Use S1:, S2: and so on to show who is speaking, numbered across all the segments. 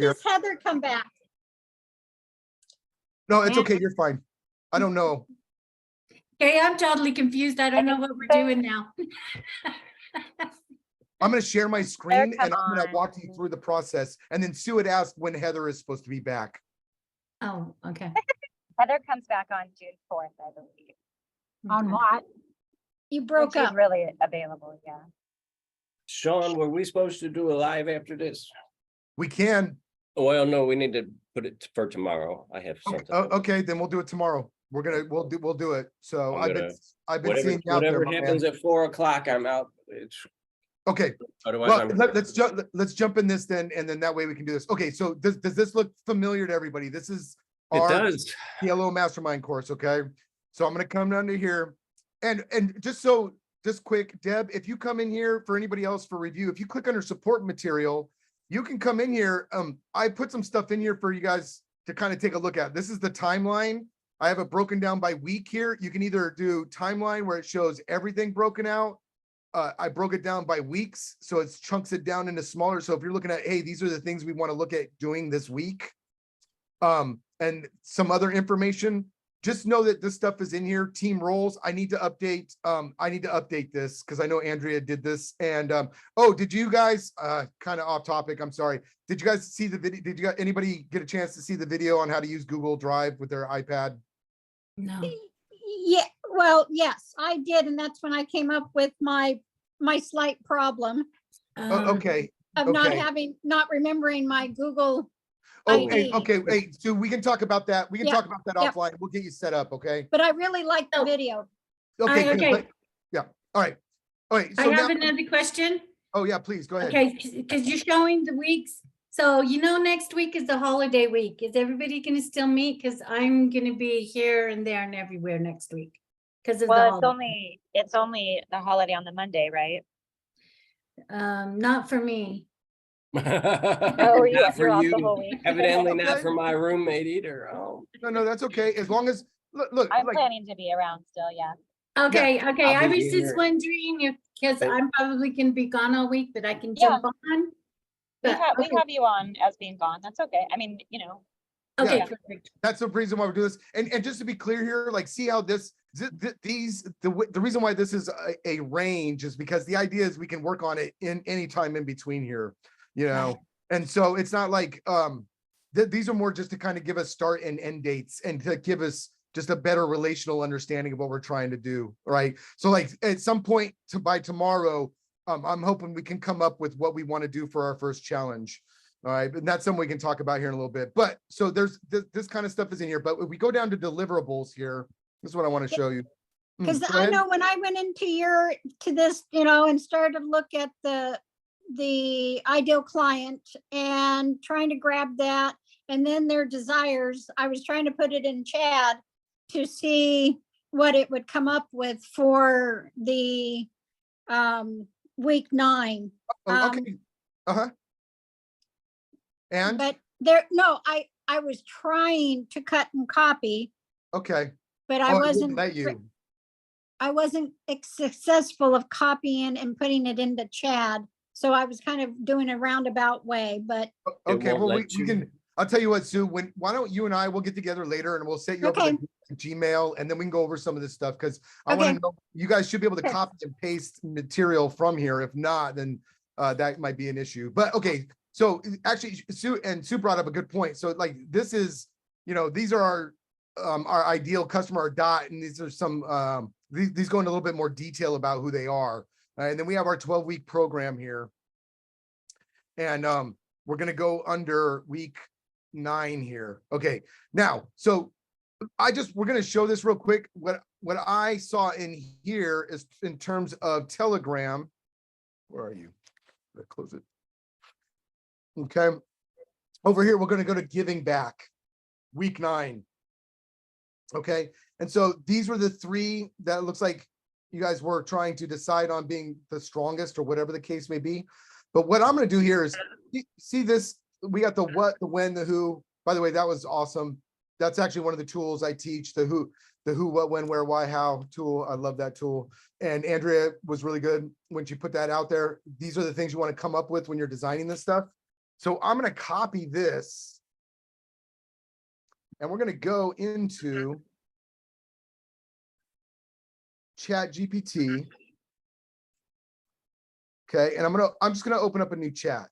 S1: share.
S2: does Heather come back?
S1: No, it's okay. You're fine. I don't know.
S3: Okay, I'm totally confused. I don't know what we're doing now.
S1: I'm going to share my screen
S4: come
S1: and I'm going to walk you
S4: on.
S1: through the process. And then Sue had asked when Heather is supposed to be back.
S3: Oh, okay.
S4: Heather comes back on June 4th, I believe.
S5: On
S3: Okay.
S5: what?
S2: You
S4: When
S2: broke
S4: she's
S2: up.
S4: really available, yeah.
S6: Sean, were we supposed to do a live after this?
S1: We can.
S6: Well, no, we need to put it for tomorrow. I have
S1: Okay,
S6: something.
S1: okay, then we'll do it tomorrow. We'll do it. So
S6: I'm
S1: I've been
S6: Whatever,
S1: seeing you out there,
S6: whatever
S1: my man.
S6: happens at 4 o'clock, I'm out. It's
S1: Okay,
S6: otherwise
S1: well,
S6: I'm.
S1: let's jump in this then, and then that way we can do this. Okay, so does this look familiar to everybody? This is
S6: It
S1: our
S6: does.
S1: PLO mastermind course, okay? So I'm gonna come down to here, and just quick, Deb, if you come in here for anybody else for review, if you click under support material, you can come in here. I put some stuff in here for you guys to kind of take a look at. This is the timeline. I have it broken down by week here. You can either do timeline where it shows everything broken out. I broke it down by weeks, so it chunks it down into smaller. So if you're looking at, hey, these are the things we want to look at doing this week, and some other information, just know that this stuff is in here. Team roles. I need to update. I need to update this because I know Andrea did this. And oh, did you guys? Kind of off topic. I'm sorry. Did you guys see the video? Did you anybody get a chance to see the video on how to use Google Drive with their iPad?
S3: No.
S2: Yeah, well, yes, I did. And that's when I came up with my slight problem
S1: Okay.
S2: of not remembering my Google
S1: Okay.
S2: ID.
S1: Okay. Hey, so we can talk about that. We can
S2: Yeah,
S1: talk about that
S2: yeah.
S1: offline. We'll get you set up. Okay.
S2: But I really liked the
S3: Oh.
S2: video.
S1: Okay. good.
S3: Okay.
S1: Yeah. All right. All right.
S3: I
S1: So
S3: have
S1: now,
S3: another question.
S1: oh yeah, please go ahead.
S3: Okay, because you're showing the weeks. So next week is the holiday week. Is everybody gonna still meet? Because I'm gonna be here and there and everywhere next week. Because of the
S4: Well,
S3: holiday.
S4: it's only the holiday on the Monday, right?
S3: Not for me.
S4: Oh,
S6: Not
S4: yeah,
S6: for
S4: you're off
S6: you.
S4: the whole week.
S6: Evidently not
S1: Okay.
S6: for my roommate either. Oh.
S1: No, that's okay. As long as look,
S4: I'm
S1: like,
S4: planning to be around still, yeah.
S3: Okay, okay. I
S6: I'll be
S3: was just
S6: here.
S3: wondering if, because
S6: Thank-
S3: I'm probably gonna be gone all week, but I can
S4: Yeah.
S3: jump on.
S4: We
S3: But,
S4: have
S3: okay,
S4: you on as being gone. That's okay. I mean,
S3: okay,
S1: Yeah.
S3: perfect.
S1: that's the reason why we do this. And just to be clear here, like, see how the reason why this is a range is because the idea is we can work on it in any time in between here,
S3: Right.
S1: And so it's not like these are more just to kind of give us start and end dates and to give us just a better relational understanding of what we're trying to do, right? So like at some point by tomorrow, I'm hoping we can come up with what we want to do for our first challenge. All right, and that's something we can talk about here in a little bit. But so there's this kind of stuff is in here. But if we go down to deliverables here, this is what I want to show you.
S2: Because
S1: Go
S2: I
S1: ahead.
S2: know when I went into this, and started to look at the ideal client and trying to grab that and then their desires, I was trying to put it in chat to see what it would come up with for the week 9.
S1: Oh, okay. And
S2: But I was trying to cut and copy,
S1: okay.
S2: but
S1: Oh,
S2: I
S1: it wouldn't
S2: wasn't
S1: let you.
S2: successful of copying and putting it into chat. So I was kind of doing a roundabout way, but
S1: Okay,
S6: won't
S1: well,
S6: let
S1: we
S6: you.
S1: can. I'll tell you what, Sue. Why don't you and I will get together later and we'll set you up
S2: Okay.
S1: with a Gmail and then we can go over some of this stuff because I want
S2: Okay.
S1: to know you guys should be able to
S2: Okay.
S1: copy and paste material from here. If not, then that might be an issue. But okay, so actually, Sue brought up a good point. So like this is, these are our ideal customer, our dot, and these are some these go into a little bit more detail about who they are. And then we have our 12-week program here. And we're going to go under week 9 here. Okay. Now, so we're going to show this real quick. What I saw in here is in terms of Telegram. Where are you? Let's close it. Okay. Over here, we're going to go to giving back, week 9. Okay. And so these were the 3 that looks like you guys were trying to decide on being the strongest or whatever the case may be. But what I'm going to do here is see this. We got the what, the when, the who. By the way, that was awesome. That's actually one of the tools I teach, the who, what, when, where, why, how tool. I love that tool. And Andrea was really good when she put that out there. These are the things you want to come up with when you're designing this stuff. So I'm going to copy this. And we're going to go into ChatGPT. Okay, and I'm just going to open up a new chat.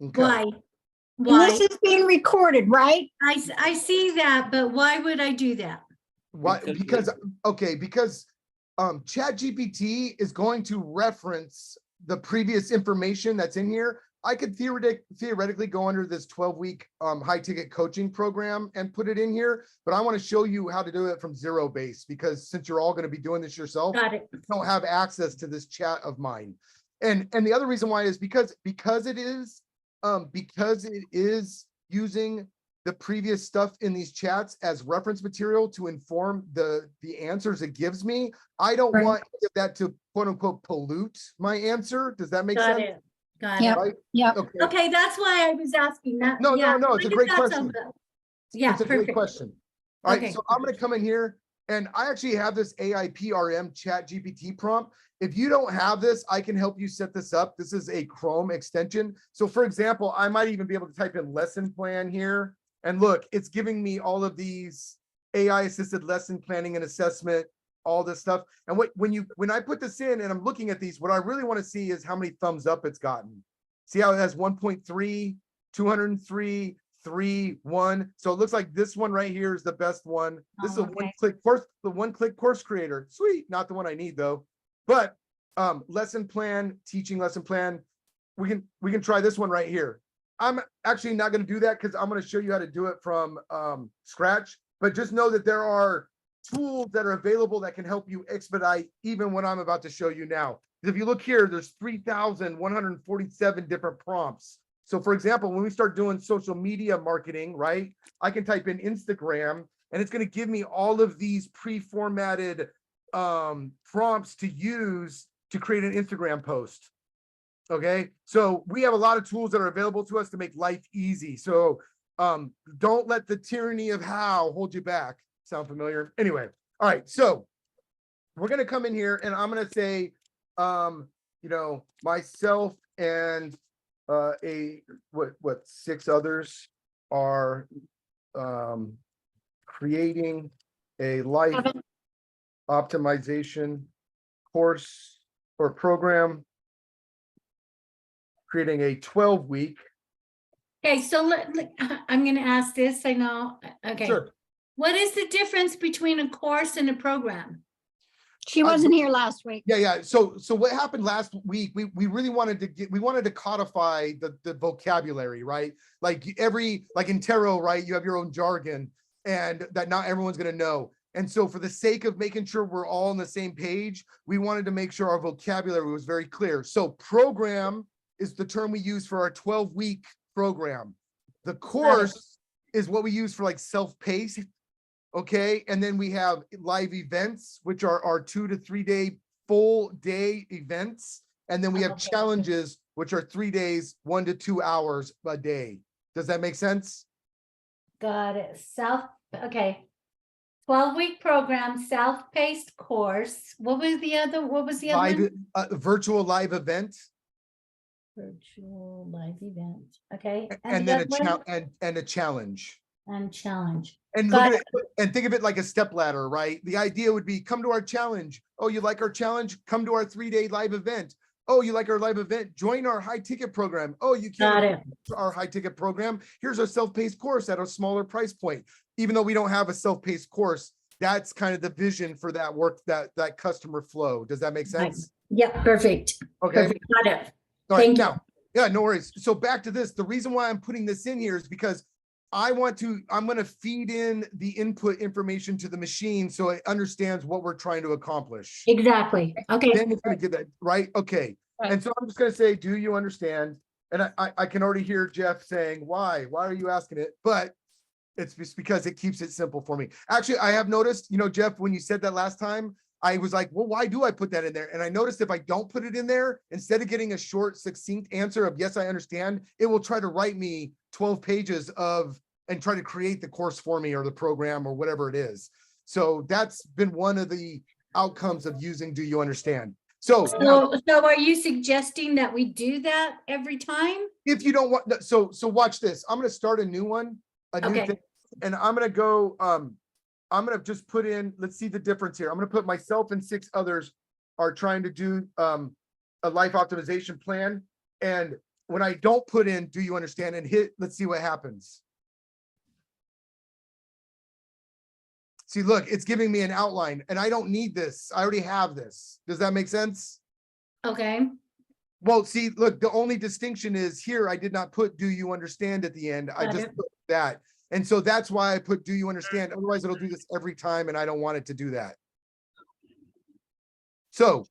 S1: Okay.
S3: Why?
S2: And
S3: Why?
S2: this is being recorded, right?
S3: I see that, but why would I do that?
S1: Why?
S6: Because
S1: Because okay, because ChatGPT is going to reference the previous information that's in here. I could theoretically go under this 12-week high ticket coaching program and put it in here, but I want to show you how to do it from zero base, because since you're all going to be doing this yourself,
S3: Got it.
S1: you don't have access to this chat of mine. And the other reason why is because it is using the previous stuff in these chats as reference material to inform the answers it gives me. I don't
S3: Right.
S1: want that to quote unquote pollute my answer. Does that make
S3: Got
S1: sense?
S3: it. Got
S2: Yep.
S3: it.
S1: Right?
S2: Yep.
S1: Okay.
S3: Okay, that's why I was asking that.
S1: No,
S3: Yeah,
S1: no, it's a
S3: I
S1: great
S3: think that's
S1: question.
S3: okay. Yeah,
S1: It's a great
S3: perfect.
S1: question. All right,
S3: Okay.
S1: so I'm going to come in here and I actually have this AIPRM chat GPT prompt. If you don't have this, I can help you set this up. This is a Chrome extension. So for example, I might even be able to type in lesson plan here. And look, it's giving me all of these AI assisted lesson planning and assessment, all this stuff. And when I put this in and I'm looking at these, what I really want to see is how many thumbs up it's gotten. See how it has 1.3, 203, 3, 1. So it looks like this one right here is the best one. This is a
S3: Okay.
S1: one-click course, the one-click course creator. Sweet, not the one I need though. But lesson plan, teaching lesson plan, we can try this one right here. I'm actually not going to do that because I'm going to show you how to do it from scratch. But just know that there are tools that are available that can help you expedite even what I'm about to show you now. If you look here, there's 3,147 different prompts. So for example, when we start doing social media marketing, right, I can type in Instagram and it's going to give me all of these pre-formatted prompts to use to create an Instagram post. Okay, so we have a lot of tools that are available to us to make life easy. So don't let the tyranny of how hold you back. Sound familiar? Anyway, all right, so we're going to come in here and I'm going to say, myself and what 6 others are creating a life
S2: Kevin?
S1: optimization course or program, creating a 12-week.
S3: Okay, so I'm going to ask this. I know. Okay.
S1: Sure.
S3: What is the difference between a course and a program?
S2: She wasn't here last week.
S1: Yeah. So what happened last week, we really wanted to codify the vocabulary, right? Like in tarot, right? You have your own jargon and that not everyone's going to know. And so for the sake of making sure we're all on the same page, we wanted to make sure our vocabulary was very clear. So program is the term we use for our 12-week program. The course is what we use for like self-paced. Okay. And then we have live events, which are our 2 to 3 day full day events. And then we have challenges, which are 3 days, 1 to 2 hours a day. Does that make sense?
S3: Got it. Okay. 12-week program, self-paced course. What was the other
S1: Live,
S3: one?
S1: virtual live event.
S3: Virtual live event. Okay.
S1: And
S3: the
S1: then
S3: other one?
S1: and a challenge.
S3: And challenge.
S1: And
S3: Got
S1: look at it and think of it like a step ladder, right? The idea would be come to our challenge. Oh, you like our challenge? Come to our 3-day live event. Oh, you like our live event? Join our high ticket program. Oh, you
S3: Got
S1: can't
S3: it.
S1: our high ticket program. Here's our self-paced course at a smaller price point. Even though we don't have a self-paced course, that's kind of the vision for that work, that customer flow. Does that make sense?
S3: Yeah, perfect.
S1: Okay.
S3: Perfect. Got it.
S1: All right,
S3: Thank you.
S1: now, yeah, no worries. So back to this, the reason why I'm putting this in here is because I'm going to feed in the input information to the machine so it understands what we're trying to accomplish.
S3: Exactly. Okay.
S1: Then it's going to get that, right? Okay.
S2: Right.
S1: And so I'm just going to say, do you understand? And I can already hear Jeff saying, why are you asking it? But it's just because it keeps it simple for me. Actually, I have noticed, Jeff, when you said that last time, I was like, well, why do I put that in there? And I noticed if I don't put it in there, instead of getting a short, succinct answer of, yes, I understand, it will try to write me 12 pages and try to create the course for me or the program or whatever it is. So that's been one of the outcomes of using Do You Understand? So now,
S3: So are you suggesting that we do that every time?
S1: if you don't want, so watch this. I'm gonna start a new one, a new
S3: Okay.
S1: thing, and I'm gonna go, I'm gonna just put in, let's see the difference here. I'm gonna put myself and 6 others are trying to do a life optimization plan. And when I don't put in, do you understand, and hit, let's see what happens. See, look, it's giving me an outline and I don't need this. I already have this. Does that make sense?
S3: Okay,
S1: Well, see, look, the only distinction is here, I did not put, do you understand at the end? I
S3: Got
S1: just
S3: it.
S1: put that. And so that's why I put, do you understand? Otherwise it'll do this every time and I don't want it to do that. So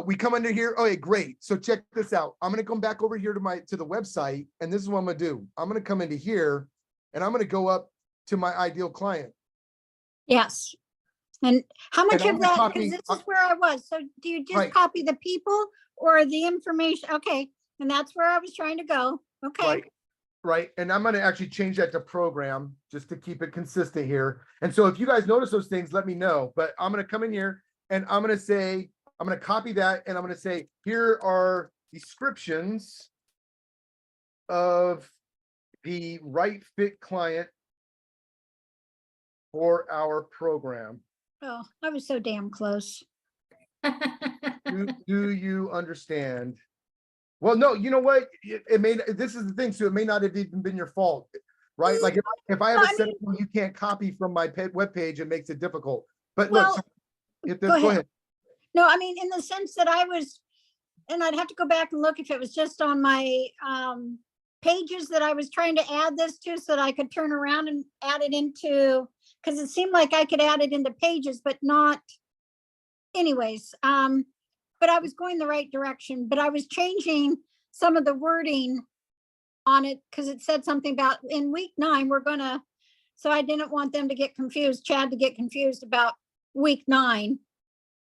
S1: we come under here. Okay, great. So check this out. I'm going to come back over here to the website, and this is what I'm going to do. I'm going to come into here and I'm going to go up to my ideal client.
S2: Yes. And how much
S1: I'm
S2: of
S1: gonna
S2: that,
S1: copy-
S2: because this is where I was. So do you just
S1: Right.
S2: copy the people or the information? Okay. And that's where I was trying to go. Okay.
S1: Right. Right. And I'm going to actually change that to program just to keep it consistent here. And so if you guys notice those things, let me know. But I'm going to come in here and I'm going to say, I'm going to copy that and I'm going to say, here are descriptions of the right fit client for our program.
S2: Oh, I was so damn close.
S1: Do you understand? Well, no, you know what? It may, this is the thing, so it may not have even been your fault, right? Like if I have
S2: Well,
S1: a
S2: I
S1: setup where you can't copy from my webpage, it makes it difficult. But look,
S2: Well,
S1: so if
S2: go
S1: this, go
S2: ahead.
S1: ahead.
S2: No, I mean, in the sense that I was, and I'd have to go back and look if it was just on my pages that I was trying to add this to so that I could turn around and add it into, because it seemed like I could add it into pages, but not anyways. But I was going the right direction, but I was changing some of the wording on it because it said something about in week 9, we're gonna, so I didn't want them to get confused, Chad to get confused about week 9.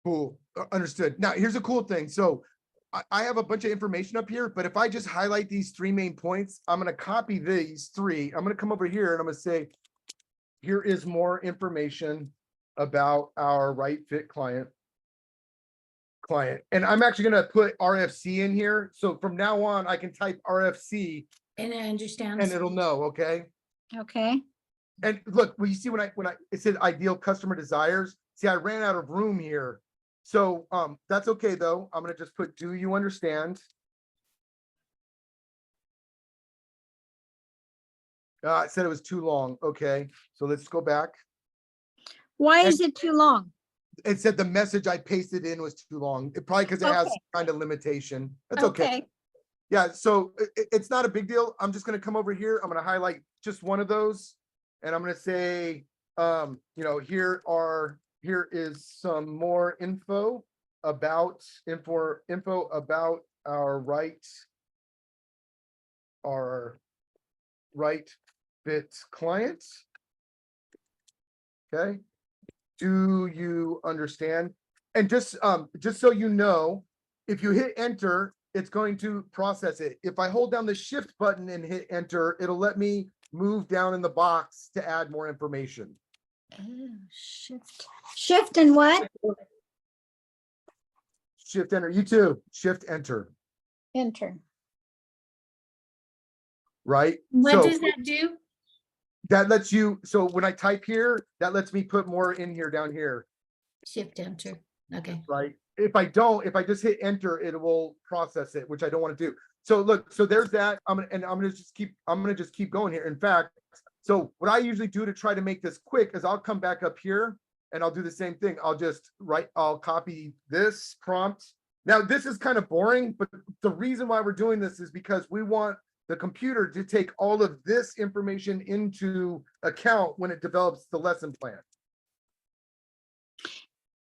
S1: Cool, understood. Now, here's a cool thing. So I have a bunch of information up here, but if I just highlight these 3 main points, I'm gonna copy these 3. I'm gonna come over here and I'm gonna say, here is more information about our right fit client. And I'm actually gonna put RFC in here. So from now on, I can type RFC
S3: And I understand.
S1: and it'll know, okay?
S2: Okay.
S1: And look, well, you see when I it said ideal customer desires. See, I ran out of room here. So that's okay though. I'm gonna just put, do you understand? It said it was too long. Okay, so let's go back.
S2: Why is it too long?
S1: It said the message I pasted in was too long. It probably because it has
S2: Okay.
S1: some kind of limitation. That's okay.
S2: Okay.
S1: Yeah, so it's not a big deal. I'm just gonna come over here. I'm gonna highlight just one of those. And I'm gonna say, you know, here is some more info about our right fit clients. Okay. Do you understand? And just so you know, if you hit enter, it's going to process it. If I hold down the shift button and hit enter, it'll let me move down in the box to add more information.
S2: Oh, shift and what?
S1: Shift enter, you too, shift enter,
S2: Enter.
S1: right?
S3: What
S1: So
S3: does that do?
S1: that lets you, so when I type here, that lets me put more in here down here,
S3: Shift enter. Okay.
S1: right? If I just hit enter, it will process it, which I don't want to do. So look, so there's that. I'm gonna just keep going here. In fact, so what I usually do to try to make this quick is I'll come back up here and I'll do the same thing. I'll copy this prompt. Now this is kind of boring, but the reason why we're doing this is because we want the computer to take all of this information into account when it develops the lesson plan.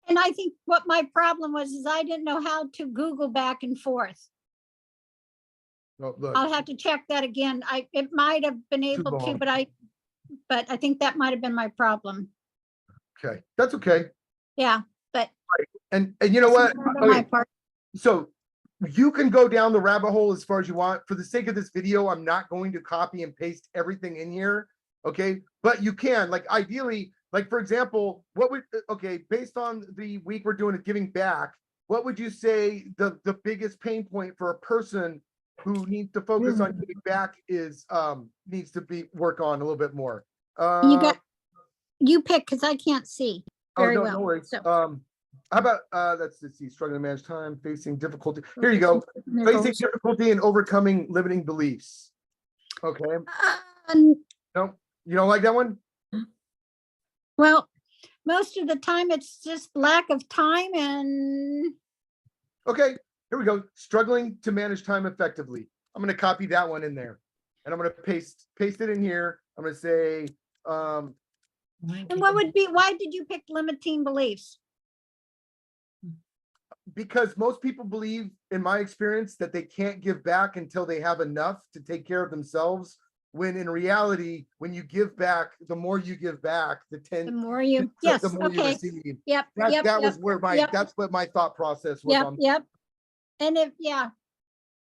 S2: And I think what my problem was is I didn't know how to Google back and forth.
S1: Oh, look,
S2: I'll have to check that again. It might have been able to,
S1: long.
S2: but I think that might have been my problem.
S1: okay, that's okay.
S2: Yeah, but.
S1: And you know what?
S2: Part of my
S1: Okay,
S2: part.
S1: so you can go down the rabbit hole as far as you want. For the sake of this video, I'm not going to copy and paste everything in here. Okay, but you can, like, ideally, like, for example, based on the week we're doing of giving back, what would you say the biggest pain point for a person who needs to focus on giving back is, needs to be work on a little bit more?
S2: You got, you pick, because I can't see very
S1: no
S2: well.
S1: worries.
S2: So,
S1: How about, let's see, struggling to manage time, facing difficulty. Here you go. Facing difficulty and overcoming limiting beliefs. Okay, no, you don't like that one?
S2: Well, most of the time it's just lack of time and
S1: Okay, here we go. Struggling to manage time effectively. I'm gonna copy that one in there. And I'm gonna paste it in here. I'm gonna say,
S2: and what would be, why did you pick limiting beliefs?
S1: because most people believe, in my experience, that they can't give back until they have enough to take care of themselves. When in reality, when you give back, the more you give back,
S2: The more you,
S1: the
S2: yes,
S1: more you
S2: okay,
S1: receive.
S2: yep,
S1: That,
S2: yep,
S1: that was
S2: yep,
S1: where my,
S2: yep.
S1: that's what my thought process was
S2: yep,
S1: on.
S2: yep. And if, yeah,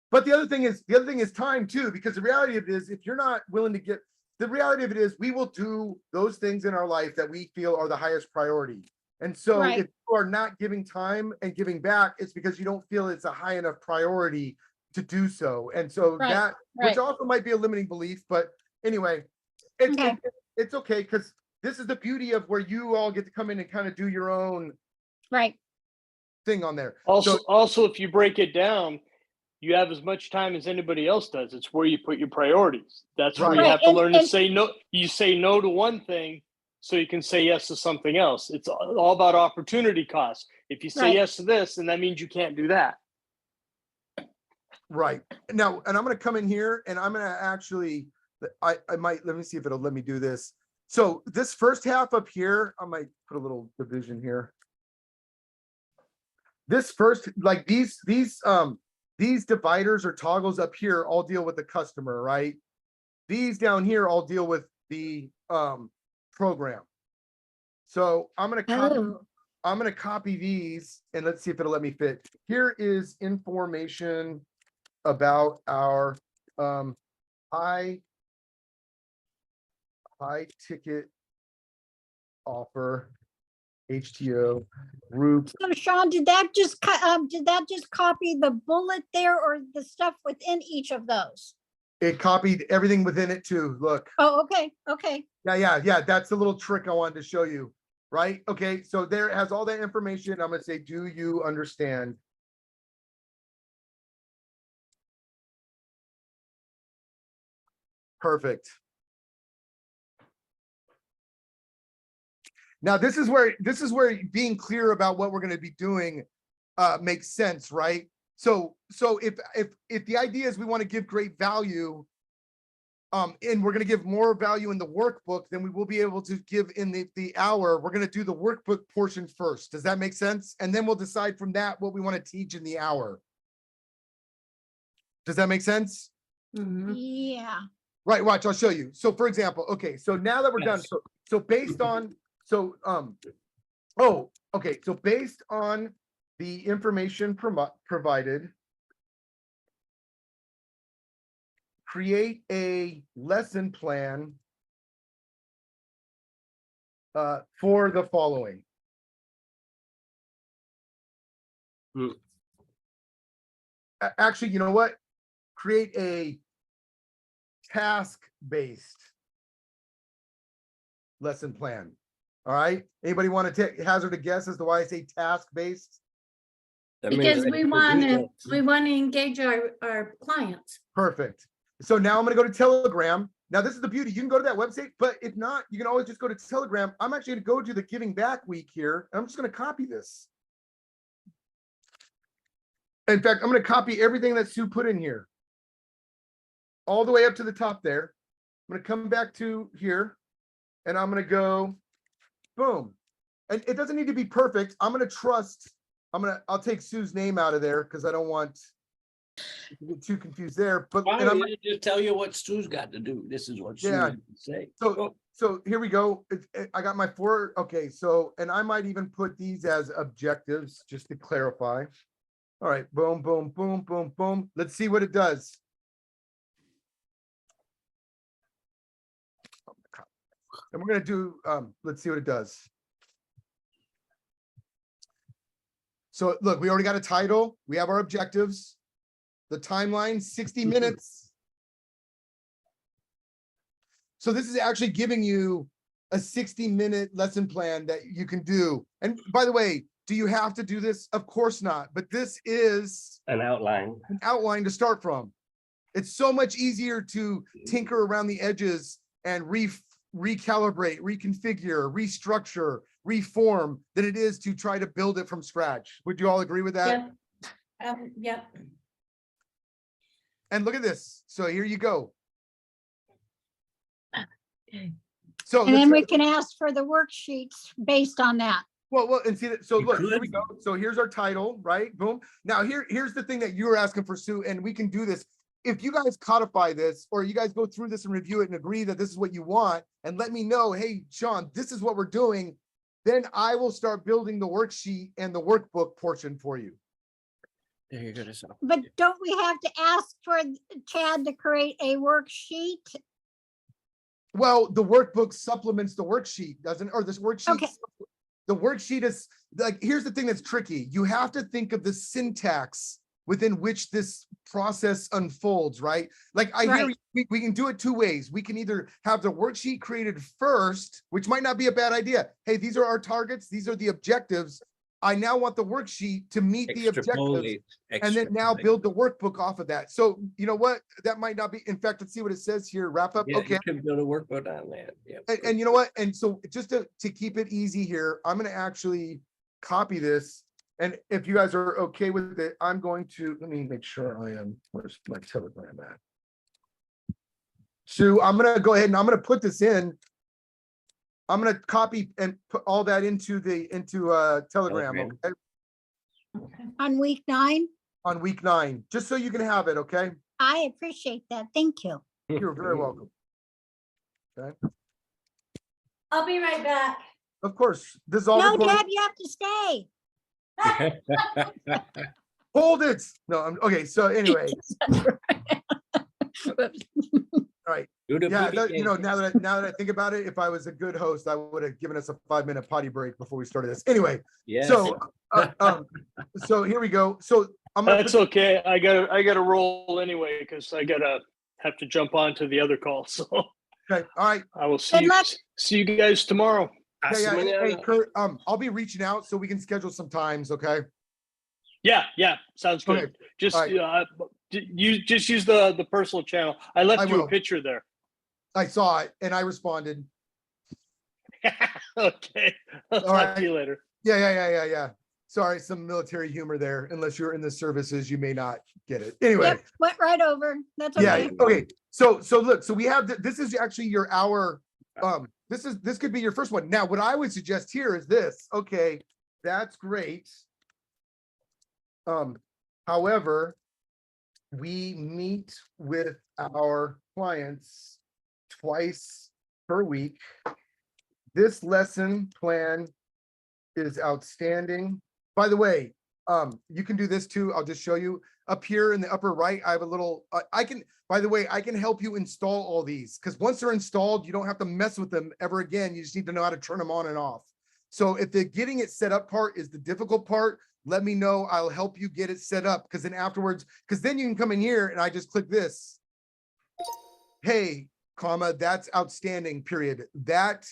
S1: But the other thing is time too, because the reality of it is, if you're not willing to get, the reality of it is, we will do those things in our life that we feel are the highest priority. And so
S2: Right.
S1: if you are not giving time and giving back, it's because you don't feel it's a high enough priority to do so. And so
S2: Right,
S1: that,
S2: right.
S1: which also might be a limiting belief, but anyway, it's,
S2: Okay.
S1: it's okay, because this is the beauty of where you all get to come in and kind of do your own
S2: right,
S1: thing on there.
S6: Also, if you break it down, you have as much time as anybody else does. It's where you put your priorities. That's where you
S1: Right.
S6: have to
S2: And-
S6: learn to
S2: and-
S6: say no. You say no to one thing so you can say yes to something else. It's all about opportunity cost. If you say
S2: Right.
S6: yes to this, then that means you can't do that.
S1: Right. Now, and I'm gonna come in here and I'm gonna actually, I might, let me see if it'll let me do this. So this first half up here, I might put a little division here. This first, like these dividers or toggles up here all deal with the customer, right? These down here all deal with the program. So I'm gonna copy,
S2: oh,
S1: I'm gonna copy these and let's see if it'll let me fit. Here is information about our high ticket offer HTO group.
S2: so Sean, did that just copy the bullet there or the stuff within each of those?
S1: It copied everything within it too. Look.
S2: Oh, okay, okay,
S1: Yeah. That's the little trick I wanted to show you. Right? Okay. So there it has all that information. I'm gonna say, do you understand? Perfect. Now this is where being clear about what we're going to be doing makes sense, right? So if the idea is we want to give great value, and we're going to give more value in the workbook than we will be able to give in the hour, we're going to do the workbook portion first. Does that make sense? And then we'll decide from that what we want to teach in the hour. Does that make sense?
S3: Mhm.
S2: yeah,
S1: Right, watch, I'll show you. So for example, okay, so now that we're done, so based on, so based on the information provided, create a lesson plan for the following. Actually, you know what? Create a task-based lesson plan. All right. Anybody want to take hazard a guess as to why I say task-based?
S3: Because we want to engage our clients.
S1: Perfect. So now I'm going to go to Telegram. Now this is the beauty. You can go to that website, but if not, you can always just go to Telegram. I'm actually going to go to the Giving Back week here. And I'm just going to copy this. In fact, I'm going to copy everything that Sue put in here. All the way up to the top there. I'm going to come back to here and I'm going to go, boom. And it doesn't need to be perfect. I'm going to trust, I'll take Sue's name out of there because I don't want to get too confused there. But
S6: Why
S1: and I'm,
S6: don't you just tell you what Stu's got to do? This is what Stu
S1: Yeah.
S6: had to say.
S1: so here we go. I got my 4. Okay. So, and I might even put these as objectives just to clarify. All right. Boom, boom, boom, boom, boom. Let's see what it does. And we're going to do, let's see what it does. So look, we already got a title. We have our objectives. The timeline, 60 minutes. So this is actually giving you a 60-minute lesson plan that you can do. And by the way, do you have to do this? Of course not. But this is
S5: An outline.
S1: an outline to start from. It's so much easier to tinker around the edges and recalibrate, reconfigure, restructure, reform than it is to try to build it from scratch. Would you all agree with that?
S3: Yep. Yep.
S1: And look at this. So here you go. So
S2: And then
S1: let's-
S2: we can ask for the worksheets based on that.
S1: well, and see that. So
S5: You
S1: look, here we
S5: could.
S1: go. So here's our title, right? Boom. Now here's the thing that you were asking for, Sue, and we can do this. If you guys codify this, or you guys go through this and review it and agree that this is what you want, and let me know, hey, Sean, this is what we're doing, then I will start building the worksheet and the workbook portion for you.
S5: There you go. to some-
S2: But don't we have to ask for Chad to create a worksheet?
S1: Well, the workbook supplements the worksheet, doesn't, or this worksheet.
S2: Okay.
S1: The worksheet is like, here's the thing that's tricky. You have to think of the syntax within which this process unfolds, right? Like I hear
S2: Right.
S1: we can do it two ways. We can either have the worksheet created first, which might not be a bad idea. Hey, these are our targets. These are the objectives. I now want the worksheet to meet the objectives.
S5: Extrapolate,
S1: And then now
S5: extrapolate.
S1: build the workbook off of that. So you know what? That might not be, in fact, let's see what it says here. Wrap up.
S5: Yeah,
S1: Okay.
S5: you can build a workbook on that. Yeah.
S1: And you know what? And so just to keep it easy here, I'm gonna actually copy this. And if you guys are okay with it, I'm going to, let me make sure I am, where's my Telegram at? Sue, I'm gonna go ahead and I'm gonna put this in. I'm gonna copy and put all that into Telegram,
S5: Telegram.
S1: okay?
S2: On week 9?
S1: On week 9, just so you can have it, okay?
S2: I appreciate that. Thank you.
S1: You're very welcome. Okay,
S3: I'll be right back.
S1: of course, this is all
S2: No,
S1: recorded.
S2: Deb, you have to stay.
S1: Hold it. No, okay, so anyway, all right.
S5: Do the
S1: Yeah,
S5: BBK.
S1: you know, now that I think about it, if I was a good host, I would have given us a 5-minute potty break before we started this. Anyway,
S5: Yes.
S1: so here we go. So I'm gonna
S6: That's
S1: put-
S6: okay. I gotta roll anyway because I have to jump on to the other call. So
S1: okay, all right.
S6: I will
S2: Good luck.
S6: see you guys tomorrow.
S1: Yeah,
S5: Hasta
S1: hey,
S5: mañana.
S1: Kurt, I'll be reaching out so we can schedule some times, okay?
S6: Yeah, sounds good.
S1: Okay,
S6: Just
S1: all right.
S6: you just use the personal channel. I left
S1: I
S6: you
S1: will.
S6: a picture there.
S1: I saw it and I responded.
S6: Okay. I'll
S1: All
S6: talk
S1: right.
S6: to you later.
S1: Yeah. Sorry, some military humor there. Unless you're in the services, you may not get it. Anyway.
S2: Yep, went right over. That's
S1: Yeah,
S2: okay.
S1: okay. So look, so we have, this is actually your hour. This could be your first one. Now, what I would suggest here is this. Okay, that's great. However, we meet with our clients twice per week. This lesson plan is outstanding. By the way, you can do this too. I'll just show you up here in the upper right. I have a little, by the way, I can help you install all these because once they're installed, you don't have to mess with them ever again. You just need to know how to turn them on and off. So if the getting it set up part is the difficult part, let me know. I'll help you get it set up because then afterwards, because then you can come in here and I just click this. Hey, comma, that's outstanding, period. That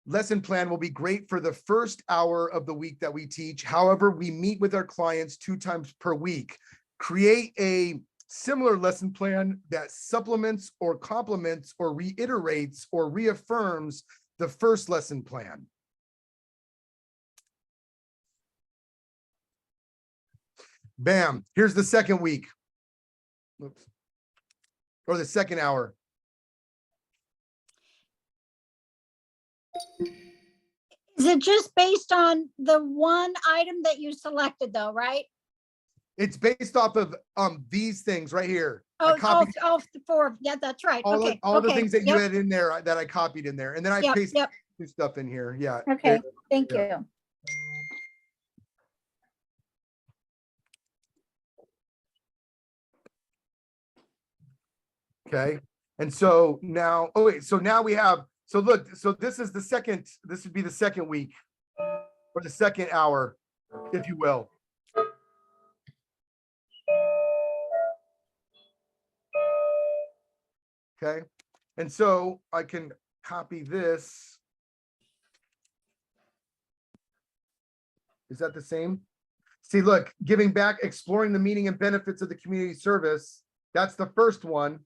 S1: lesson plan will be great for the first hour of the week that we teach. However, we meet with our clients 2 times per week. Create a similar lesson plan that supplements or complements or reiterates or reaffirms the first lesson plan. Bam, here's the second week. Oops. Or the second hour.
S2: Is it just based on the one item that you selected though, right?
S1: It's based off of these things right here. I
S2: Oh,
S1: copied
S2: the 4. Yeah, that's right.
S1: all
S2: Okay.
S1: the
S2: okay,
S1: things that you
S2: yep,
S1: had in there that I copied in there, and then I
S2: Yep,
S1: pasted
S2: yep.
S1: new stuff in here. Yeah.
S2: Okay, thank
S1: Yeah.
S2: you.
S1: Okay. And so now, oh wait, so now we have, so look, so this is the second, this would be the second week or the second hour. if you will. Okay, and so I can copy this. Is that the same? See, look, giving back, exploring the meaning and benefits of the community service. That's the first one.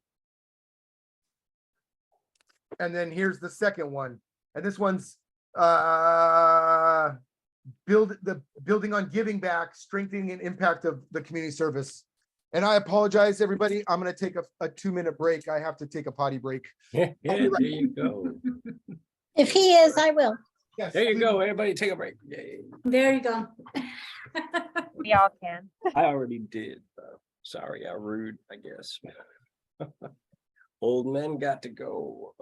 S1: And then here's the second one. And this one's building on giving back, strengthening and impact of the community service. And I apologize, everybody. I'm going to take a 2-minute break. I have to take a potty break.
S5: Yeah, there you go.
S2: If he is, I will.
S1: Yes,
S5: There you
S1: please.
S5: go. Everybody take a break. Yay.
S3: There you go.
S4: We all can.
S5: I already did. Sorry, I rude, I guess. Old men got to go.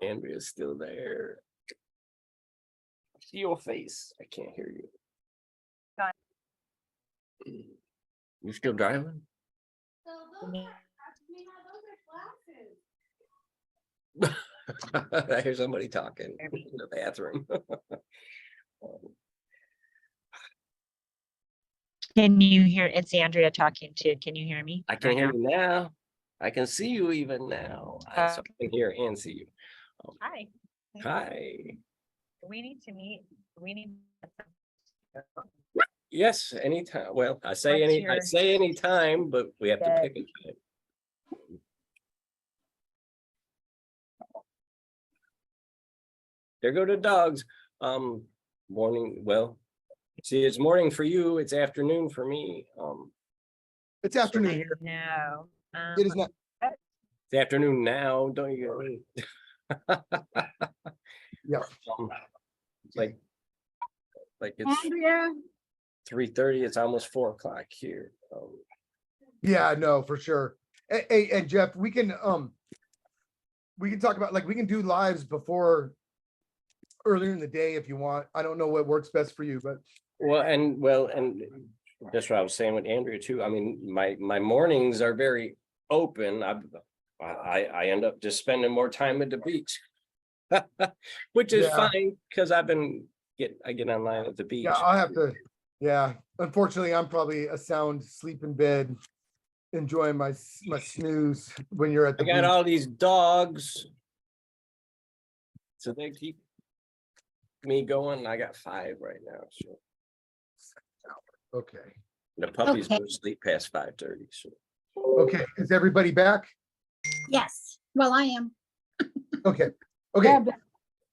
S5: Andrea's still there. See your face. I can't hear you. You still driving? I hear somebody talking in the bathroom.
S4: Can you hear? It's Andrea talking too. Can you hear me?
S5: I can hear you now. I can see you even now. So I can hear and see you.
S4: Hi.
S5: Hi.
S4: We need to meet. We need.
S5: Yes, anytime. Well, I say
S4: What's
S5: any time, but we have to
S4: Good.
S5: pick a time. There go the dogs. Morning. Well, see, it's morning for you. It's afternoon for me.
S1: It's afternoon here.
S4: No.
S1: It is not.
S5: It's afternoon now. Don't you?
S1: Yeah.
S5: Like it's
S2: Andrea,
S5: 3:30. It's almost 4 o'clock here.
S1: Yeah, no, for sure. Hey, and Jeff, we can talk about, like, we can do lives before earlier in the day if you want. I don't know what works best for you, but
S5: and that's what I was saying with Andrea too. I mean, my mornings are very open. I end up just spending more time at the beach, which is
S1: Yeah.
S5: fine because I get online at the beach.
S1: yeah, I'll have to. Yeah, unfortunately, I'm probably a sound sleep in bed, enjoying my snooze when you're at
S5: I
S1: the
S5: got
S1: beach.
S5: all these dogs, so they keep me going. I got 5 right now. So
S1: Okay.
S5: the puppies
S2: Okay.
S5: go to sleep past 5:30. So
S1: Okay, is everybody back?
S2: yes, well, I am.
S1: Okay. Okay. All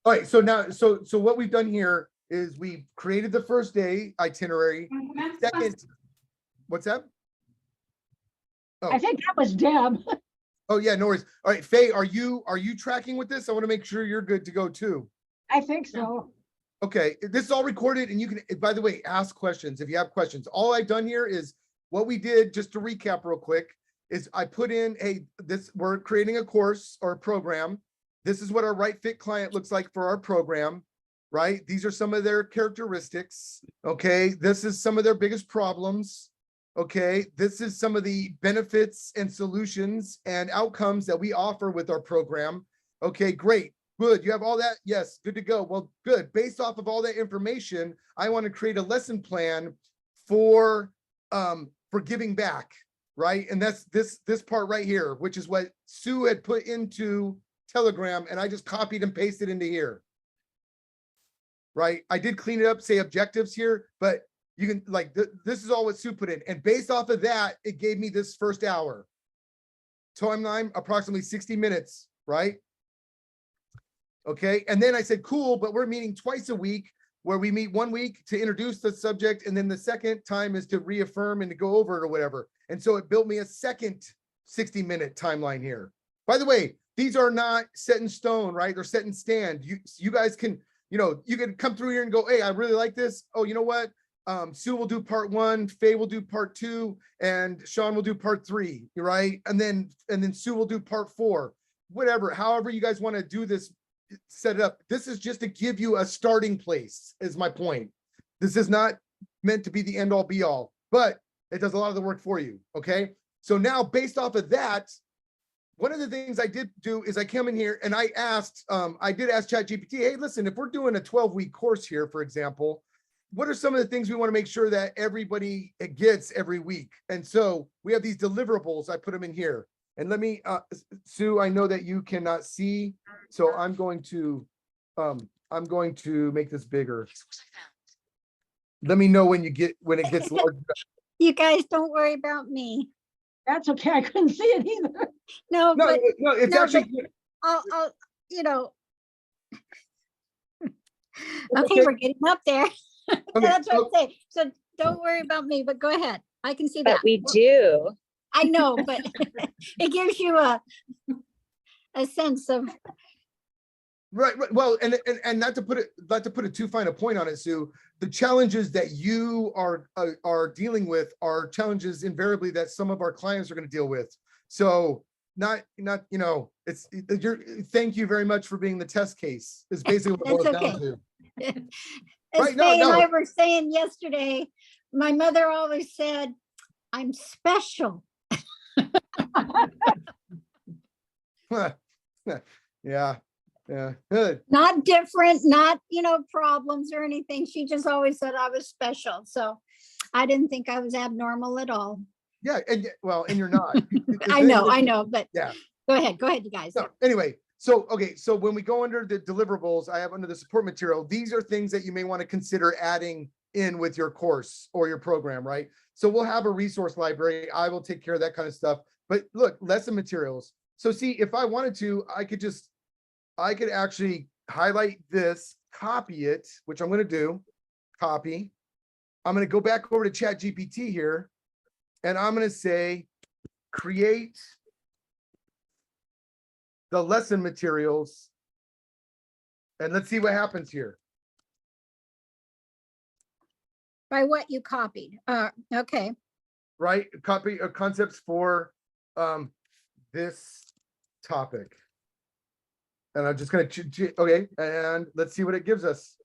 S1: right. So now, so what we've done here is we created the first day itinerary. Second, what's that?
S7: I think that was Deb.
S1: Oh yeah, no worries. All right, Faye, are you tracking with this? I want to make sure you're good to go too.
S7: I think so.
S1: Okay, this is all recorded and you can, by the way, ask questions if you have questions. All I've done here is what we did, just to recap real quick, is I put in, hey, we're creating a course or a program. This is what our right fit client looks like for our program, right? These are some of their characteristics. Okay, this is some of their biggest problems. Okay, this is some of the benefits and solutions and outcomes that we offer with our program. Okay, great. Good. You have all that? Yes. Good to go. Well, good. Based off of all that information, I want to create a lesson plan for giving back, right? And that's this part right here, which is what Sue had put into Telegram, and I just copied and pasted into here. Right? I did clean it up, say objectives here, but you can, like, this is all what Sue put in. And based off of that, it gave me this first hour. Timeline, approximately 60 minutes, right? Okay, and then I said, cool, but we're meeting twice a week, where we meet 1 week to introduce the subject, and then the second time is to reaffirm and to go over it or whatever. And so it built me a second 60-minute timeline here. By the way, these are not set in stone, right? They're set in stand. You guys can, you can come through here and go, hey, I really like this. Oh, you know what? Sue will do part 1, Faye will do part 2, and Sean will do part 3, right? And then Sue will do part 4, whatever, however you guys want to do this, set it up. This is just to give you a starting place, is my point. This is not meant to be the end all be all, but it does a lot of the work for you. Okay. So now based off of that, one of the things I did do is I came in here and I did ask ChatGPT, hey, listen, if we're doing a 12-week course here, for example, what are some of the things we want to make sure that everybody gets every week? And so we have these deliverables. I put them in here. And let me, Sue, I know that you cannot see, so I'm going to make this bigger. Let me know when it gets large.
S2: You guys don't worry about me.
S7: That's okay. I couldn't see it either.
S2: No,
S1: No,
S2: but
S1: no, it's
S2: no,
S1: actually,
S2: I'll, you know.
S1: Okay.
S2: Okay, we're getting up there.
S1: Okay,
S2: That's what
S1: so-
S2: I'm saying. So don't worry about me, but go ahead. I can see
S4: But
S2: that.
S4: we do.
S2: I know, but it gives you a sense of,
S1: right. Well, and not to put it too fine a point on it, Sue, the challenges that you are dealing with are challenges invariably that some of our clients are going to deal with. So not, thank you very much for being the test case is basically what it
S2: That's
S1: boils down
S2: okay.
S1: to.
S2: as
S1: Right, no,
S2: Faye and
S1: no.
S2: I were saying yesterday, my mother always said, I'm special.
S1: Yeah, good.
S2: Not different, not, problems or anything. She just always said I was special. So I didn't think I was abnormal at all.
S1: Yeah, and you're not.
S2: I know, but
S1: Yeah.
S2: go ahead, you guys.
S1: No, anyway, so when we go under the deliverables, I have under the support material, these are things that you may want to consider adding in with your course or your program, right? So we'll have a resource library. I will take care of that kind of stuff. But look, lesson materials. So see, if I wanted to, I could actually highlight this, copy it, which I'm going to do, copy. I'm going to go back over to ChatGPT here, and I'm going to say, create the lesson materials. And let's see what happens here.
S2: By what you copied. Okay.
S1: Right? Copy concepts for this topic. And I'm just going to, okay, and let's see what it gives us.